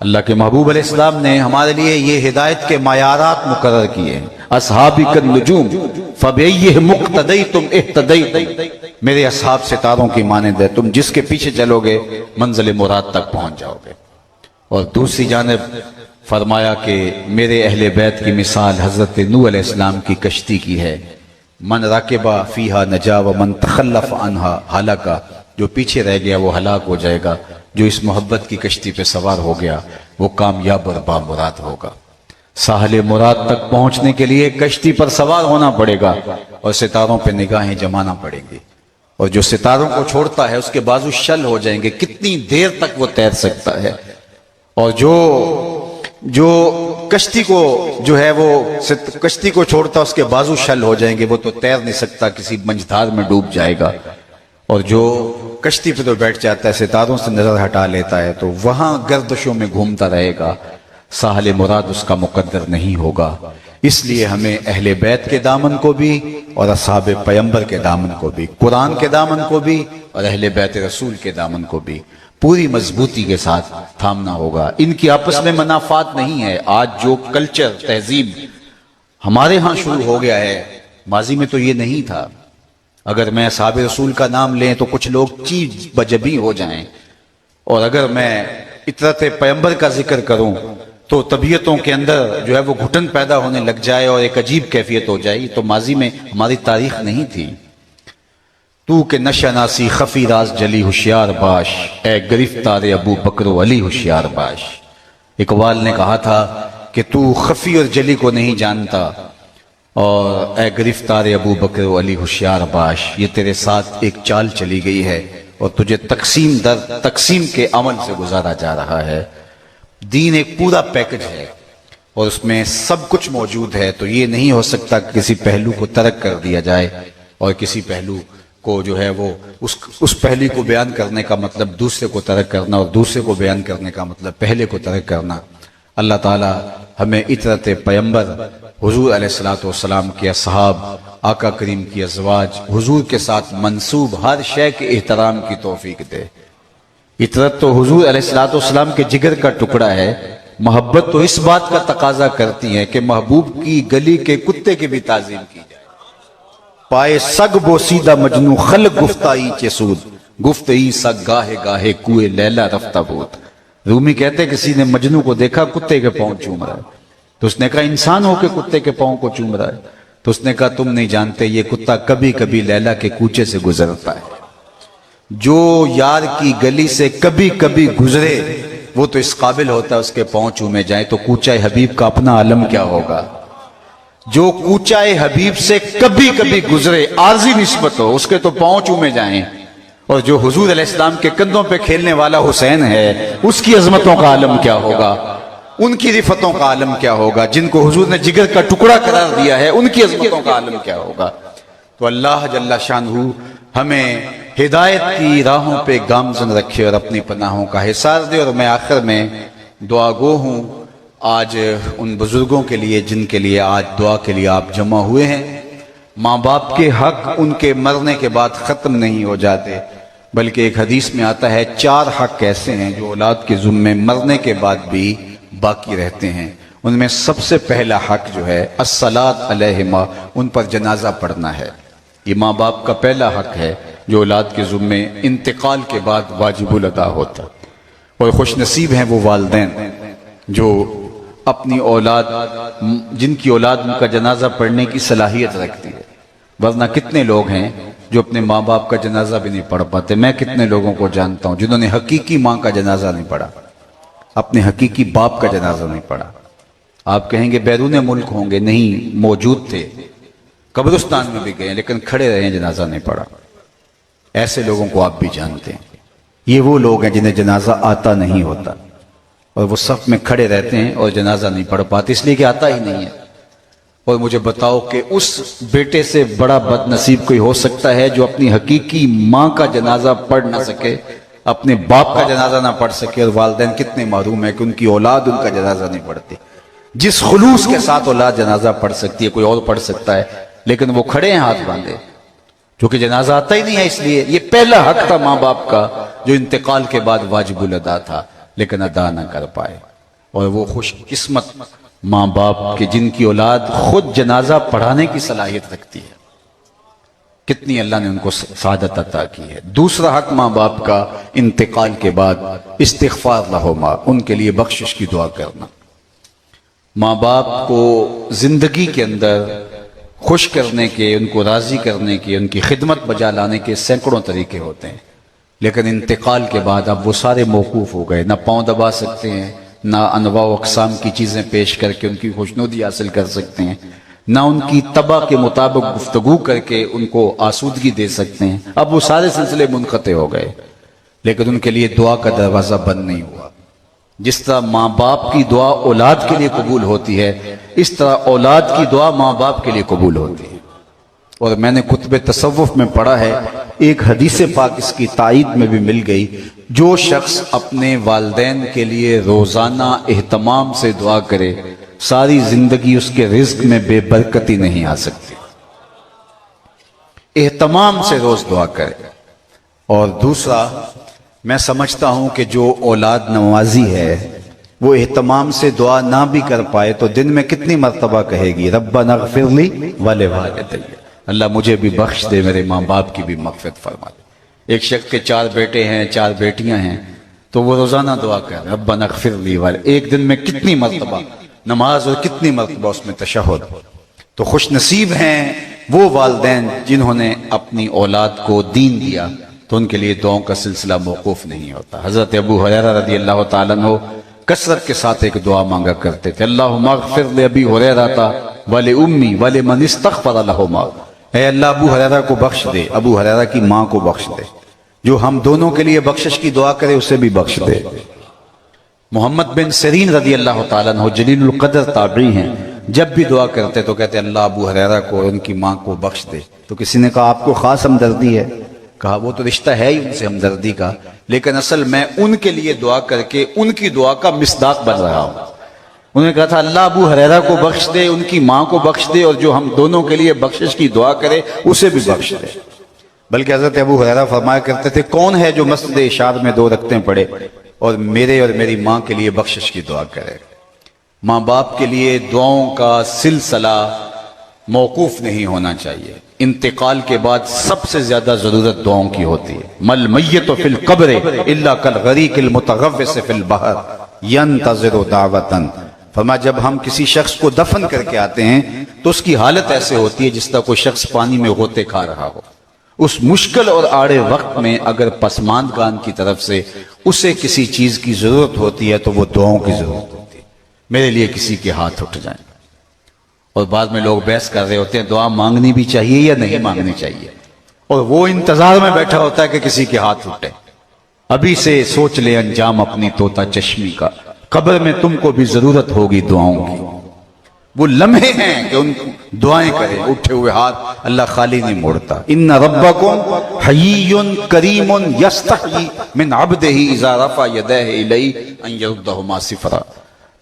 اللہ کے محبوب علیہ السلام نے ہمارے لیے یہ ہدایت کے معیارات مقرر کیے ہیں۔ اصحابی کالنجوم فبأیہم اقتدیتم اہتدیتم، میرے اصحاب ستاروں کی مانند ہے، تم جس کے پیچھے چلو گے منزل مراد تک پہنچ جاؤ گے۔ اور دوسری جانب فرمایا کہ میرے اہل بیت کی مثال حضرت نوح علیہ السلام کی کشتی کی ہے، من راکبہ فیہا نجا ومن تخلف عنہا ہلاکا، جو پیچھے رہ گیا وہ ہلاک ہو جائے گا، جو اس محبت کی کشتی پہ سوار ہو گیا وہ کامیاب اور بامراد ہوگا۔ ساحل مراد تک پہنچنے کے لیے کشتی پر سوار ہونا پڑے گا اور ستاروں پہ نگاہیں جمانا پڑیں گی، اور جو ستاروں کو چھوڑتا ہے اس کے بازو شل ہو جائیں گے، کتنی دیر تک وہ تیر سکتا ہے۔ اور جو کشتی کو جو ہے وہ کشتی کو چھوڑتا اس کے بازو شل ہو جائیں گے، وہ تو تیر نہیں سکتا، کسی منجھدار میں ڈوب جائے گا۔ اور جو کشتی پہ تو بیٹھ جاتا ہے، ستاروں سے نظر ہٹا لیتا ہے تو وہاں گردشوں میں گھومتا رہے گا، ساحل مراد اس کا مقدر نہیں ہوگا۔ اس لیے ہمیں اہل بیت کے دامن کو بھی اور اصحاب پیمبر کے دامن کو بھی، قرآن کے دامن کو بھی اور اہل بیت رسول کے دامن کو بھی پوری مضبوطی کے ساتھ تھامنا ہوگا۔ ان کی آپس میں منافات نہیں ہے۔ آج جو کلچر، تہذیب ہمارے ہاں شروع ہو گیا ہے، ماضی میں تو یہ نہیں تھا۔ اگر میں اصحاب رسول کا نام لیں تو کچھ لوگ چیز بجبی ہو جائیں، اور اگر میں اطرت پیمبر کا ذکر کروں تو طبیعتوں کے اندر جو ہے وہ گھٹن پیدا ہونے لگ جائے اور ایک عجیب کیفیت ہو جائے۔ تو ماضی میں ہماری تاریخ نہیں تھی۔ تو کہ نشہ ناسی خفی راز جلی ہوشیار باش، اے گرفتار ابو بکر و علی ہوشیار باش۔ اقبال نے کہا تھا کہ تو خفی اور جلی کو نہیں جانتا، اور اے گرفتار ابو بکر و علی ہوشیار باش، یہ تیرے ساتھ ایک چال چلی گئی ہے اور تجھے تقسیم در تقسیم کے عمل سے گزارا جا رہا ہے۔ دین ایک پورا پیکج ہے اور اس میں سب کچھ موجود ہے، تو یہ نہیں ہو سکتا کہ کسی پہلو کو ترک کر دیا جائے، اور کسی پہلو کو جو ہے وہ اس پہلو کو بیان کرنے کا مطلب دوسرے کو ترک کرنا، اور دوسرے کو بیان کرنے کا مطلب پہلے کو ترک کرنا۔ اللہ تعالی ہمیں اطرت پیمبر حضور علیہ الصلوۃ والسلام کے اصحاب، آقا کریم کی ازواج، حضور کے ساتھ منسوب ہر شے کے احترام کی توفیق دے۔ اطرت تو حضور علیہ الصلوۃ والسلام کے جگر کا ٹکڑا ہے، محبت تو اس بات کا تقاضا کرتی ہے کہ محبوب کی گلی کے کتے کی بھی تعظیم کی جائے۔ پائے سگ بوسیدہ مجنو خلق گفتائی چسود، گفتئی سگ گاہے گاہے کوئے لیلا رفتہ بود۔ رومی کہتے ہیں کسی نے مجنو کو دیکھا کتے کے پاؤں چوم رہا ہے۔ تو اس نے کہا انسان ہو کے کتے کے پاؤں کو چوم رہا ہے؟ تو اس نے کہا تم نہیں جانتے یہ کتا کبھی کبھی لیلا کے کوچے سے گزرتا ہے، جو یار کی گلی سے کبھی کبھی گزرے وہ تو اس قابل ہوتا ہے اس کے پاؤں چومے جائیں، تو کوچہ حبیب کا اپنا عالم کیا ہوگا؟ جو کوچہ حبیب سے کبھی کبھی گزرے، عارضی نسبت ہو، اس کے تو پاؤں چومے جائیں، اور جو حضور علیہ السلام کے کندھوں پہ کھیلنے والا حسین ہے اس کی عظمتوں کا عالم کیا ہوگا، ان کی رفتوں کا عالم کیا ہوگا، جن کو حضور نے جگر کا ٹکڑا قرار دیا ہے ان کی عظمتوں کا عالم کیا ہوگا۔ تو اللہ جل شانہ ہمیں ہدایت کی راہوں پہ گامزن رکھے اور اپنی پناہوں کا حصار دے۔ اور میں آخر میں دعا گو ہوں آج ان بزرگوں کے لیے جن کے لیے آج دعا کے لیے آپ جمع ہوئے ہیں۔ ماں باپ کے حق ان کے مرنے کے بعد ختم نہیں ہو جاتے، بلکہ ایک حدیث میں آتا ہے 4 حق ایسے ہیں جو اولاد کے ذمے مرنے کے بعد بھی باقی رہتے ہیں۔ ان میں سب سے پہلا حق جو ہے الصلاۃ علیہما، ان پر جنازہ پڑھنا ہے۔ یہ ماں باپ کا پہلا حق ہے جو اولاد کے ذمے انتقال کے بعد واجب الادا ہوتا ہے، اور خوش نصیب ہیں وہ والدین جو اپنی اولاد، جن کی اولاد ان کا جنازہ پڑھنے کی صلاحیت رکھتی ہے، ورنہ کتنے لوگ ہیں جو اپنے ماں باپ کا جنازہ بھی نہیں پڑھ پاتے۔ میں کتنے لوگوں کو جانتا ہوں جنہوں نے حقیقی ماں کا جنازہ نہیں پڑھا، اپنے حقیقی باپ کا جنازہ نہیں پڑھا۔ آپ کہیں گے بیرون ملک ہوں گے، نہیں، موجود تھے، قبرستان میں بھی گئے لیکن کھڑے رہے، جنازہ نہیں پڑھا۔ ایسے لوگوں کو آپ بھی جانتے ہیں، یہ وہ لوگ ہیں جنہیں جنازہ آتا نہیں ہوتا، اور وہ صف میں کھڑے رہتے ہیں اور جنازہ نہیں پڑھ پاتے اس لیے کہ آتا ہی نہیں ہے۔ اور مجھے بتاؤ کہ اس بیٹے سے بڑا بد نصیب کوئی ہو سکتا ہے جو اپنی حقیقی ماں کا جنازہ پڑھ نہ سکے، اپنے باپ کا جنازہ نہ پڑھ سکے؟ اور والدین کتنے محروم ہیں کہ ان کی اولاد ان کا جنازہ نہیں پڑھتی۔ جس خلوص کے ساتھ اولاد جنازہ پڑھ سکتی ہے کوئی اور پڑھ سکتا ہے، لیکن وہ کھڑے ہیں ہاتھ باندھے، کیونکہ جنازہ آتا ہی نہیں ہے۔ اس لیے یہ پہلا حق تھا ماں باپ کا جو انتقال کے بعد واجب الادا تھا لیکن ادا نہ کر پائے۔ اور وہ خوش قسمت ماں باپ کے جن کی اولاد خود جنازہ پڑھانے کی صلاحیت رکھتی ہے، کتنی اللہ نے ان کو سعادت عطا کی ہے۔ دوسرا حق ماں باپ کا انتقال کے بعد استغفار لہما، ان کے لیے بخشش کی دعا کرنا۔ ماں باپ کو زندگی کے اندر خوش کرنے کے، ان کو راضی کرنے کے، ان کی خدمت بجا لانے کے سینکڑوں طریقے ہوتے ہیں، لیکن انتقال کے بعد اب وہ سارے موقوف ہو گئے، نہ پاؤں دبا سکتے ہیں، نہ انواع و اقسام کی چیزیں پیش کر کے ان کی خوشنودی حاصل کر سکتے ہیں، نہ ان کی طبع کے مطابق گفتگو کر کے ان کو آسودگی دے سکتے ہیں۔ اب وہ سارے سلسلے منقطع ہو گئے، لیکن ان کے لیے دعا کا دروازہ بند نہیں ہوا۔ جس طرح ماں باپ کی دعا اولاد کے لیے قبول ہوتی ہے، اس طرح اولاد کی دعا ماں باپ کے لیے قبول ہوتی ہے۔ اور میں نے کتب تصوف میں پڑھا ہے، ایک حدیث پاک اس کی تائید میں بھی مل گئی، جو شخص اپنے والدین کے لیے روزانہ اہتمام سے دعا کرے ساری زندگی اس کے رزق میں بے برکتی نہیں آ سکتی۔ اہتمام سے روز دعا کرے۔ اور دوسرا، میں سمجھتا ہوں کہ جو اولاد نوازی ہے وہ اہتمام سے دعا نہ بھی کر پائے تو دن میں کتنی مرتبہ کہے گی ربنا اغفر لی ولوالدی، اللہ مجھے بھی بخش دے، میرے ماں باپ کی بھی مغفرت فرما دے۔ ایک شخص کے 4 بیٹے ہیں، 4 بیٹیاں ہیں، تو وہ روزانہ دعا کر ربنا اغفر لی ولوالدی، ایک دن میں کتنی مرتبہ نماز اور کتنی مرتبہ اس میں تشہد۔ تو خوش نصیب ہیں وہ والدین جنہوں نے اپنی اولاد کو دین دیا، تو ان کے لیے دعاؤں کا سلسلہ موقوف نہیں ہوتا۔ حضرت ابو ہریرہ رضی اللہ تعالیٰ عنہ کثرت کے ساتھ ایک دعا مانگا کرتے تھے، اللہم اغفر لابی ہریرہ ولأمی ولمن استغفر لہما، اے اللہ ابو ہریرہ کو بخش دے، ابو ہریرہ کی ماں کو بخش دے، جو ہم دونوں کے لیے بخشش کی دعا کرے اسے بھی بخش دے۔ محمد بن سیرین رضی اللہ تعالیٰ عنہ جلیل القدر تابعی ہیں، جب بھی دعا کرتے تو کہتے اللہ ابو ہریرہ کو اور ان کی ماں کو بخش دے۔ تو کسی نے کہا آپ کو خاص ہمدردی ہے؟ کہا وہ تو رشتہ ہے ہی ان سے ہمدردی کا، لیکن اصل میں ان کے لیے دعا کر کے ان کی دعا کا مصداق بن رہا ہوں۔ انہوں نے کہا تھا اللہ ابو ہریرہ کو بخش دے، ان کی ماں کو بخش دے، اور جو ہم دونوں کے لیے بخشش کی دعا کرے اسے بھی بخش دے۔ بلکہ حضرت ابو ہریرہ فرمایا کرتے تھے کون ہے جو مسجد اشار میں 2 رکعتیں پڑھے اور میرے اور میری ماں کے لیے بخشش کی دعا کرے۔ ماں باپ کے لیے دعاؤں کا سلسلہ موقوف نہیں ہونا چاہیے۔ انتقال کے بعد سب سے زیادہ ضرورت دعاؤں کی ہوتی ہے۔ مل میت فی القبر الا کالغریق المتغوص فی البحر ینتظر دعوتا فرمایا جب ہم کسی شخص کو دفن کر کے آتے ہیں تو اس کی حالت ایسے ہوتی ہے جس طرح کوئی شخص پانی میں غوطے کھا رہا ہو. اس مشکل اور آڑے وقت میں اگر پسماندگان کی طرف سے اسے کسی چیز کی ضرورت ہوتی ہے تو وہ دعاؤں کی ضرورت ہوتی ہے. میرے لیے کسی کے ہاتھ اٹھ جائیں. اور بعد میں لوگ بحث کر رہے ہوتے ہیں دعا مانگنی بھی چاہیے یا نہیں مانگنی چاہیے, اور وہ انتظار میں بیٹھا ہوتا ہے کہ کسی کے ہاتھ اٹھے. ابھی سے سوچ لے انجام اپنی طوطا چشمی کا, قبر میں تم کو بھی ضرورت ہوگی دعاؤں کی. وہ لمحے ہیں کہ ان دعائیں کریں, اٹھے ہوئے ہاتھ اللہ خالی نہیں موڑتا. ان ربکم حیی کریم یستحیی من عبدہ اذا رفع یدیہ الیہ ان یردہما صفرا.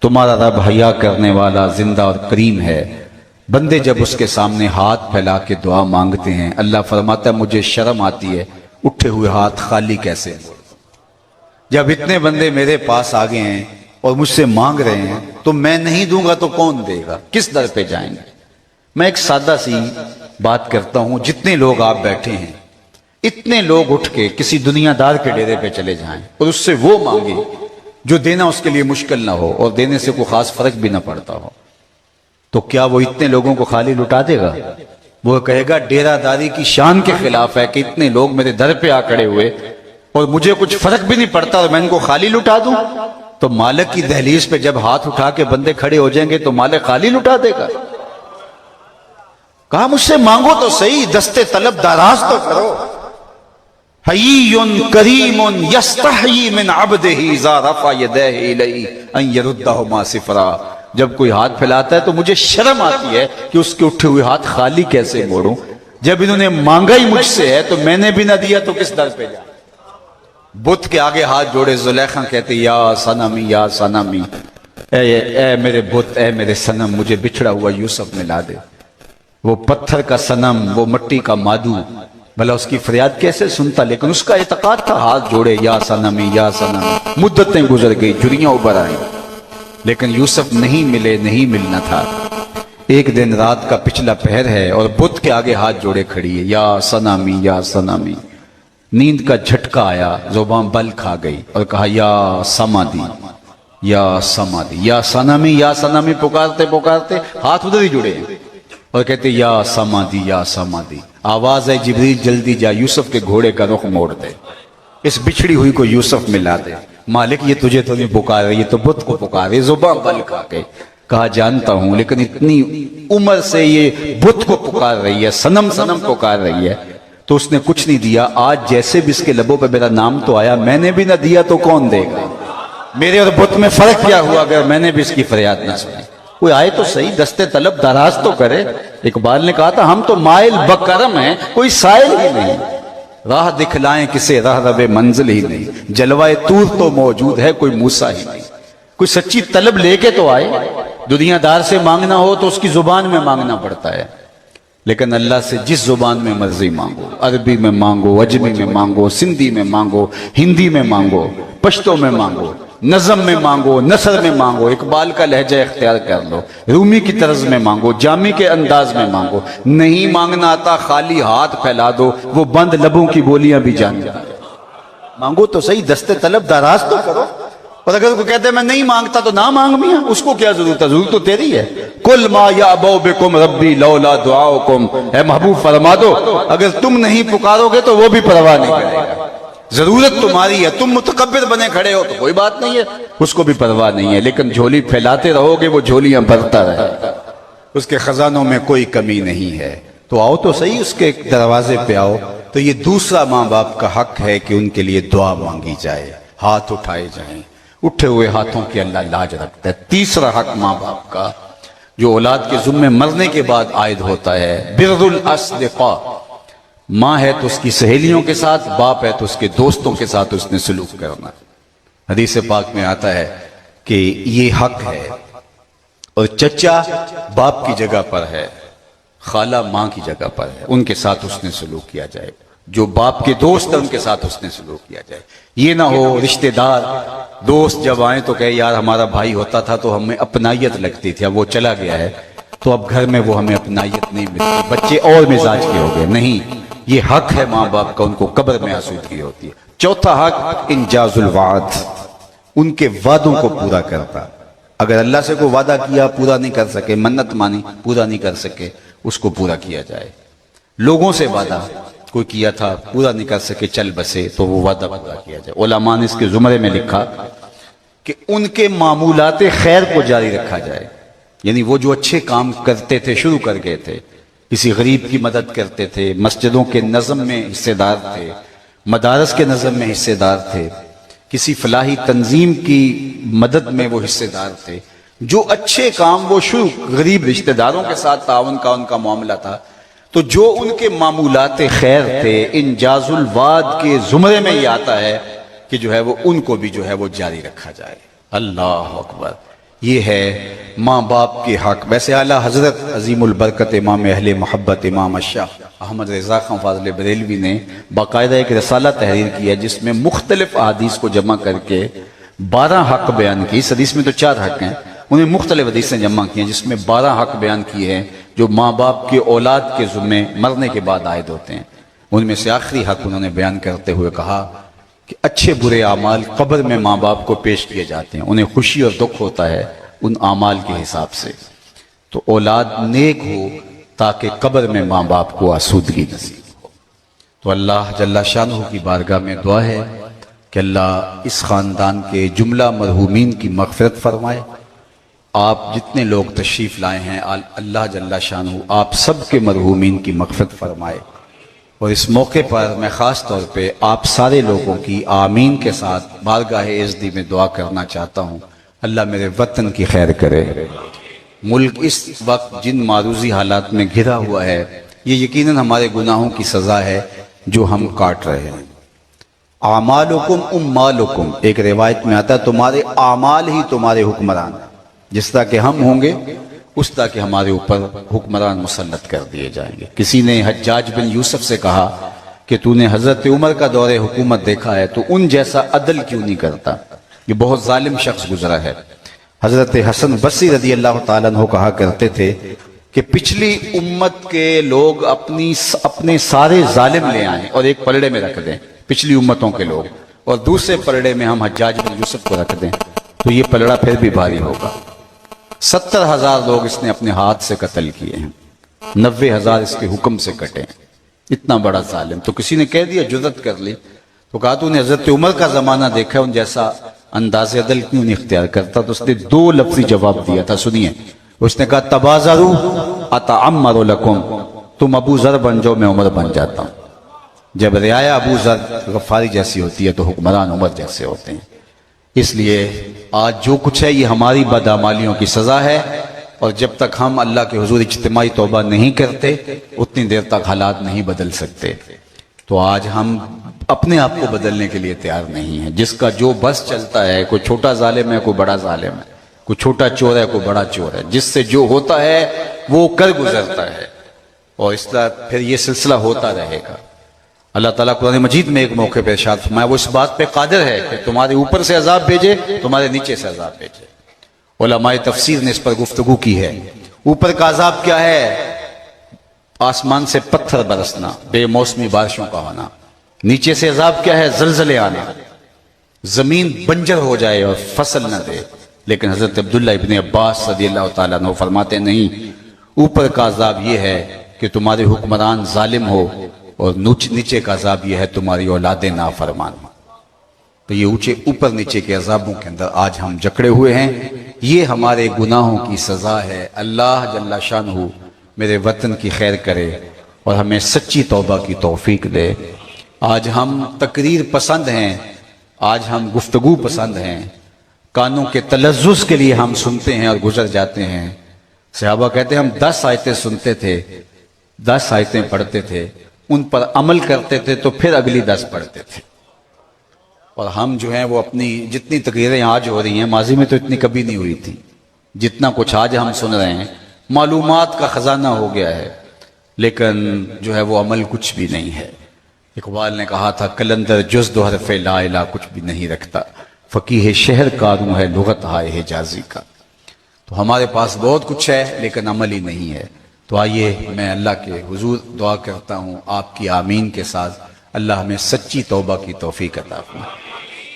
تمہارا رب حیا کرنے والا زندہ اور کریم ہے. بندے جب اس کے سامنے ہاتھ پھیلا کے دعا مانگتے ہیں اللہ فرماتا ہے مجھے شرم آتی ہے اٹھے ہوئے ہاتھ خالی کیسے. جب اتنے بندے میرے پاس آ گئے ہیں اور مجھ سے مانگ رہے ہیں تو میں نہیں دوں گا تو کون دے گا, کس در پہ جائیں گے. میں ایک سادہ سی بات کرتا ہوں, جتنے لوگ آپ بیٹھے ہیں اتنے لوگ اٹھ کے کسی دنیا دار کے ڈیرے پہ چلے جائیں اور اس سے وہ مانگے جو دینا اس کے لیے مشکل نہ ہو اور دینے سے کوئی خاص فرق بھی نہ پڑتا ہو, تو کیا وہ اتنے لوگوں کو خالی لٹا دے گا؟ وہ کہے گا ڈیرہ داری کی شان کے خلاف ہے کہ اتنے لوگ میرے در پہ آ کھڑے ہوئے اور مجھے کچھ فرق بھی نہیں پڑتا اور میں ان کو خالی لٹا دوں. تو مالک کی دہلیز پہ جب ہاتھ اٹھا کے بندے کھڑے ہو جائیں گے تو مالک خالی لٹا دے گا. کہا مجھ سے مانگو تو صحیح, دستے طلب دراز تو کرو. حیی کریم یستحیی من عبدہ اذا رفع یدیہ الیہ ان یردہما صفرا. جب کوئی ہاتھ پھیلاتا ہے تو مجھے شرم آتی ہے کہ اس کے اٹھے ہوئے ہاتھ خالی کیسے موڑوں. جب انہوں نے مانگا ہی مجھ سے ہے تو میں نے بھی نہ دیا تو کس در پہ جا. بت کے آگے ہاتھ جوڑے زلیخا کہتے یا صنمی یا صنمی, اے میرے بت, اے میرے صنم, مجھے بچھڑا ہوا یوسف ملا دے. وہ پتھر کا صنم, وہ مٹی کا مادو, بھلا اس کی فریاد کیسے سنتا, لیکن اس کا اعتقاد تھا ہاتھ جوڑے یا صنمی یا صنمی. مدتیں گزر گئی, جھریاں ابھر آئیں, لیکن یوسف نہیں ملے, نہیں ملنا تھا. ایک دن رات کا پچھلا پہر ہے اور بت کے آگے ہاتھ جوڑے کھڑی ہے یا صنمی یا صنمی. نیند کا جھٹکا آیا, زبان بل کھا گئی اور کہا یا سمادی یا سمادی, یا صنمی یا صنمی. پکارتے پکارتے ہاتھ ادھر ہی جڑے ہیں اور کہتے یا سمادی یا سمادی. آواز ہے جبریل جلدی جا یوسف کے گھوڑے کا رخ موڑ دے, اس بچھڑی ہوئی کو یوسف ملا دے. مالک یہ تجھے تو نہیں پکار رہی, یہ تو بت کو پکار رہی. زبان بل کھا گئی. کہا جانتا ہوں, لیکن اتنی عمر سے یہ بت کو پکار رہی ہے, صنم صنم پکار رہی ہے. تو اس نے کچھ نہیں دیا. آج جیسے بھی اس کے لبوں پہ میرا نام تو آیا, میں نے بھی نہ دیا تو کون دے گا. میرے اور بت میں فرق کیا ہوا اگر میں نے بھی اس کی فریاد نہ سنی. کوئی آئے تو صحیح, دستے طلب دراز تو کرے. اقبال نے کہا تھا ہم تو مائل بکرم ہیں, کوئی سائل ہی نہیں. راہ دکھلائیں کسے راہ رب منزل ہی نہیں, جلوائے طور تو موجود ہے کوئی موسیٰ ہی نہیں. کوئی سچی طلب لے کے تو آئے. دنیا دار سے مانگنا ہو تو اس کی زبان میں مانگنا پڑتا ہے, لیکن اللہ سے جس زبان میں مرضی مانگو, عربی میں مانگو, عجمی میں مانگو, سندھی میں مانگو, ہندی میں مانگو, پشتو میں مانگو, نظم میں مانگو, نثر میں مانگو, اقبال کا لہجہ اختیار کر لو, رومی کی طرز میں مانگو, جامی کے انداز میں مانگو. نہیں مانگنا آتا خالی ہاتھ پھیلا دو, وہ بند لبوں کی بولیاں بھی جان جائیں. مانگو تو صحیح, دستے طلب دراز تو کرو. اور اگر کوئی کہتے ہیں میں نہیں مانگتا تو نہ مانگ میاں, اس کو کیا ضرورت ہے, ضرورت تو تیری ہے. کل ما یعبؤ بکم ربی لولا دعاؤکم, اے محبوب فرما دو اگر تم نہیں پکارو گے تو وہ بھی پرواہ نہیں کرے گا. ضرورت تمہاری ہے, تم متکبر بنے کھڑے ہو تو کوئی بات نہیں ہے, اس کو بھی پرواہ نہیں ہے. لیکن جھولی پھیلاتے رہو گے وہ جھولیاں بھرتا رہے گا, اس کے خزانوں میں کوئی کمی نہیں ہے. تو آؤ تو صحیح, اس کے دروازے پہ آؤ. تو یہ دوسرا ماں باپ کا حق ہے کہ ان کے لیے دعا مانگی جائے, ہاتھ اٹھائے جائیں. اٹھے ہوئے ہاتھوں کی اللہ لاج رکھتا ہے. تیسرا حق ماں باپ کا جو اولاد کے ذمے مرنے کے بعد عائد ہوتا ہے, بر الاصدقاء. ماں ہے تو اس کی سہیلیوں کے ساتھ, باپ ہے تو اس کے دوستوں کے ساتھ اس نے سلوک کرنا. حدیث پاک میں آتا ہے کہ یہ حق ہے. اور چچا باپ کی جگہ پر ہے, خالہ ماں کی جگہ پر ہے, ان کے ساتھ اس نے سلوک کیا جائے. جو باپ کے دوست ہیں ان کے ساتھ اس نے سلوک کیا جائے. یہ نہ ہو رشتہ دار دوست جب آئیں تو کہے یار ہمارا بھائی ہوتا تھا تو ہمیں اپنائیت لگتی تھی, اب وہ چلا گیا ہے تو اب گھر میں وہ ہمیں اپنائیت نہیں ملتی, بچے اور مزاج کے ہو گئے. نہیں, یہ حق ہے ماں باپ کا, ان کو قبر میں آسودگی ہوتی ہے. چوتھا حق انجاز الوعد, ان کے وعدوں کو پورا کرتا. اگر اللہ سے کوئی وعدہ کیا پورا نہیں کر سکے، منت مانی پورا نہیں کر سکے، اس کو پورا کیا جائے۔ لوگوں سے وعدہ کوئی کیا تھا پورا نہیں کر سکے، چل بسے، تو وہ وعدہ پورا کیا جائے۔ علماء نے اس کے زمرے میں لکھا کہ ان کے معمولات خیر کو جاری رکھا جائے، یعنی وہ جو اچھے کام کرتے تھے، شروع کر گئے تھے، کسی غریب کی مدد کرتے تھے، مسجدوں کے نظم میں حصے دار تھے، مدارس کے نظم میں حصے دار تھے، کسی فلاحی تنظیم کی مدد میں وہ حصے دار تھے، جو اچھے کام وہ شروع، غریب رشتہ داروں کے ساتھ تعاون کا ان کا معاملہ تھا، تو جو ان کے معمولات خیر تھے، انجاز الوعد کے زمرے میں یہ آتا ہے کہ جو ہے وہ ان کو بھی جو ہے وہ جاری رکھا جائے۔ اللہ اکبر، یہ ہے ماں باپ کے حق۔ ویسے اعلیٰ حضرت عظیم البرکت امام اہل محبت امام الشاہ احمد رضا خان فاضل بریلوی نے باقاعدہ ایک رسالہ تحریر کیا جس میں مختلف احادیث کو جمع کر کے 12 حق بیان کی۔ اس حدیث میں تو 4 حق ہیں، انہیں مختلف حدیثیں جمع کی ہیں جس میں 12 حق بیان کیے ہیں جو ماں باپ کے اولاد کے ذمے مرنے کے بعد عائد ہوتے ہیں۔ ان میں سے آخری حق انہوں نے بیان کرتے ہوئے کہا کہ اچھے برے اعمال قبر میں ماں باپ کو پیش کیے جاتے ہیں، انہیں خوشی اور دکھ ہوتا ہے ان اعمال کے حساب سے، تو اولاد نیک ہو تاکہ قبر میں ماں باپ کو آسودگی نصیب ہو۔ تو اللہ جل شانہ کی بارگاہ میں دعا ہے کہ اللہ اس خاندان کے جملہ مرحومین کی مغفرت فرمائے۔ آپ جتنے لوگ تشریف لائے ہیں اللہ جل شانہ آپ سب کے مرحومین کی مغفرت فرمائے، اور اس موقع پر میں خاص طور پہ آپ سارے لوگوں کی آمین کے ساتھ بارگاہ عزتی میں دعا کرنا چاہتا ہوں۔ اللہ میرے وطن کی خیر کرے۔ ملک اس وقت جن معروضی حالات میں گھرا ہوا ہے، یہ یقیناً ہمارے گناہوں کی سزا ہے جو ہم کاٹ رہے ہیں۔ اعمالکم امالکم، ایک روایت میں آتا ہے تمہارے اعمال ہی تمہارے حکمران، جس طرح کہ ہم ہوں گے اس طرح کہ ہمارے اوپر حکمران مسلط کر دیے جائیں گے۔ کسی نے حجاج بن یوسف سے کہا کہ تو نے حضرت عمر کا دور حکومت دیکھا ہے تو ان جیسا عدل کیوں نہیں کرتا، یہ بہت ظالم شخص گزرا ہے۔ حضرت حسن بصری رضی اللہ تعالیٰ عنہ کہا کرتے تھے کہ پچھلی امت کے لوگ اپنے سارے ظالم لے آئیں اور ایک پلڑے میں رکھ دیں، پچھلی امتوں کے لوگ، اور دوسرے پلڑے میں ہم حجاج بن یوسف کو رکھ دیں تو یہ پلڑا پھر بھی بھاری ہوگا۔ 70,000 لوگ اس نے اپنے ہاتھ سے قتل کیے ہیں، 90,000 اس کے حکم سے کٹے ہیں، اتنا بڑا ظالم۔ تو کسی نے کہہ دیا، جرات کر لی، تو کہا تو نے حضرت عمر کا زمانہ دیکھا، ان جیسا انداز عدل کیوں نہیں اختیار کرتا؟ تو اس نے 2 لفظی جواب دیا تھا، سنیے۔ اس نے کہا تبازروا اتعمر لکم، تم ابو ذر بن جاؤ میں عمر بن جاتا ہوں۔ جب رعایا ابو ذر غفاری جیسی ہوتی ہے تو حکمران عمر جیسے ہوتے ہیں۔ اس لیے آج جو کچھ ہے یہ ہماری بدعمالیوں کی سزا ہے، اور جب تک ہم اللہ کے حضور اجتماعی توبہ نہیں کرتے اتنی دیر تک حالات نہیں بدل سکتے۔ تو آج ہم اپنے آپ کو بدلنے کے لیے تیار نہیں ہیں۔ جس کا جو بس چلتا ہے، کوئی چھوٹا ظالم ہے کوئی بڑا ظالم ہے، کوئی چھوٹا چور ہے کوئی بڑا چور ہے، جس سے جو ہوتا ہے وہ کر گزرتا ہے، اور اس طرح پھر یہ سلسلہ ہوتا رہے گا۔ اللہ تعالیٰ قرآن مجید میں ایک موقع پہ ارشاد فرمایا وہ اس بات پہ قادر ہے کہ تمہارے اوپر سے عذاب بھیجے، تمہارے نیچے سے عذاب بھیجے۔ علماء تفسیر نے اس پر گفتگو کی ہے۔ اوپر کا عذاب کیا ہے؟ آسمان سے پتھر برسنا، بے موسمی بارشوں کا ہونا۔ نیچے سے عذاب کیا ہے؟ زلزلے آنا، زمین بنجر ہو جائے اور فصل نہ دے۔ لیکن حضرت عبداللہ ابن عباس رضی اللہ تعالیٰ عنہ فرماتے نہیں، اوپر کا عذاب یہ ہے کہ تمہارے حکمران ظالم ہو، اور نیچے کا عذاب یہ ہے تمہاری اولادیں نافرمان۔ تو یہ اوپر نیچے کے عذابوں کے اندر آج ہم جکڑے ہوئے ہیں، یہ ہمارے گناہوں کی سزا ہے۔ اللہ جل شانہ میرے وطن کی خیر کرے اور ہمیں سچی توبہ کی توفیق دے۔ آج ہم تقریر پسند ہیں، آج ہم گفتگو پسند ہیں، کانوں کے تلذذ کے لیے ہم سنتے ہیں اور گزر جاتے ہیں۔ صحابہ کہتے ہیں ہم 10 آیتیں سنتے تھے، 10 آیتیں پڑھتے تھے، ان پر عمل کرتے تھے تو پھر اگلی 10 پڑھتے تھے۔ اور ہم جو ہیں وہ اپنی جتنی تقریریں آج ہو رہی ہیں ماضی میں تو اتنی کبھی نہیں ہوئی تھی، جتنا کچھ آج ہم سن رہے ہیں معلومات کا خزانہ ہو گیا ہے، لیکن جو ہے وہ عمل کچھ بھی نہیں ہے۔ اقبال نے کہا تھا کلندر جز دو حرف لا الہ کچھ بھی نہیں رکھتا، فقیہ شہر کاروں ہے لغت ہائے حجازی کا۔ تو ہمارے پاس بہت کچھ ہے لیکن عمل ہی نہیں ہے۔ تو آئیے میں اللہ کے حضور دعا کرتا ہوں آپ کی آمین کے ساتھ، اللہ ہمیں سچی توبہ کی توفیق عطا فرمائے۔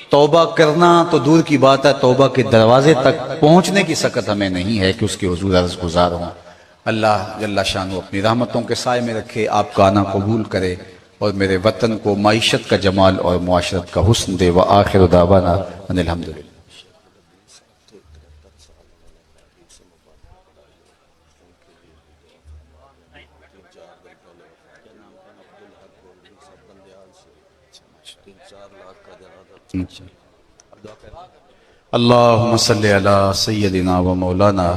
توبہ کرنا تو دور کی بات ہے، توبہ کے دروازے تک پہنچنے کی سکت ہمیں نہیں ہے کہ اس کے حضور عرض گزار ہوں۔ اللہ جل شانہ اپنی رحمتوں کے سائے میں رکھے، آپ کا آنا قبول کرے اور میرے وطن کو معیشت کا جمال اور معاشرت کا حسن دے۔ وآخر دعوانا ان الحمدللہ۔ اللہم صلی علی سیدنا و مولانا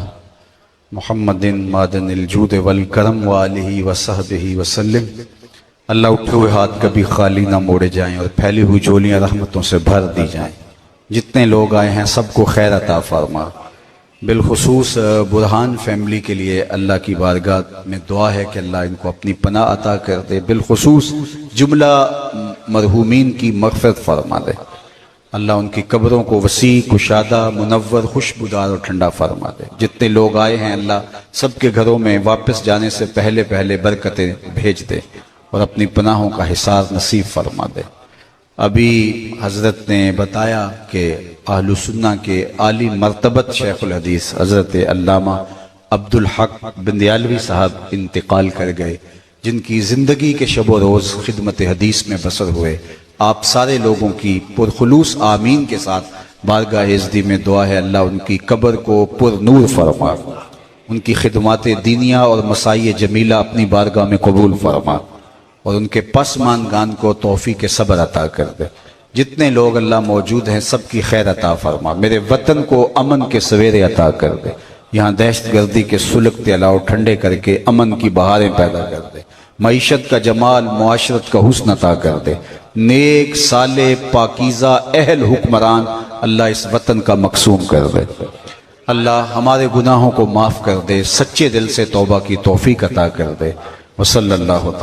محمد مادن الجود والکرم وآلہ وصحبہ وسلم۔ اللہ اٹھے ہوئے ہاتھ کبھی خالی نہ موڑے جائیں اور پھیلی ہوئی جولیاں رحمتوں سے بھر دی جائیں۔ جتنے لوگ آئے ہیں سب کو خیر عطا فرما۔ بالخصوص برہان فیملی کے لیے اللہ کی بارگاہ میں دعا ہے کہ اللہ ان کو اپنی پناہ عطا کر دے، بالخصوص جملہ مرحومین کی مغفرت فرما دے۔ اللہ ان کی قبروں کو وسیع، کشادہ، منور، خوشبودار اور ٹھنڈا فرما دے۔ جتنے لوگ آئے ہیں اللہ سب کے گھروں میں واپس جانے سے پہلے پہلے برکتیں بھیج دے اور اپنی پناہوں کا حصار نصیب فرما دے۔ ابھی حضرت نے بتایا کہ اہل سنہ کے عالی مرتبت شیخ الحدیث حضرت علامہ عبدالحق بندیالوی صاحب انتقال کر گئے، جن کی زندگی کے شب و روز خدمت حدیث میں بسر ہوئے۔ آپ سارے لوگوں کی پرخلوص آمین کے ساتھ بارگاہ عزتی میں دعا ہے اللہ ان کی قبر کو پر نور فرما، ان کی خدمات دینیہ اور مسائی جمیلہ اپنی بارگاہ میں قبول فرما اور ان کے پسماندگان کو توفیق صبر عطا کر دے۔ جتنے لوگ اللہ موجود ہیں سب کی خیر عطا فرما۔ میرے وطن کو امن کے سویرے عطا کر دے، یہاں دہشت گردی کے سلگتے علاؤ ٹھنڈے کر کے امن کی بہاریں پیدا کر دے، معیشت کا جمال، معاشرت کا حسن عطا کر دے۔ نیک، صالح، پاکیزہ، اہل حکمران اللہ اس وطن کا مقسوم کر دے۔ اللہ ہمارے گناہوں کو معاف کر دے، سچے دل سے توبہ کی توفیق عطا کر دے۔ وصلی اللہ تعالی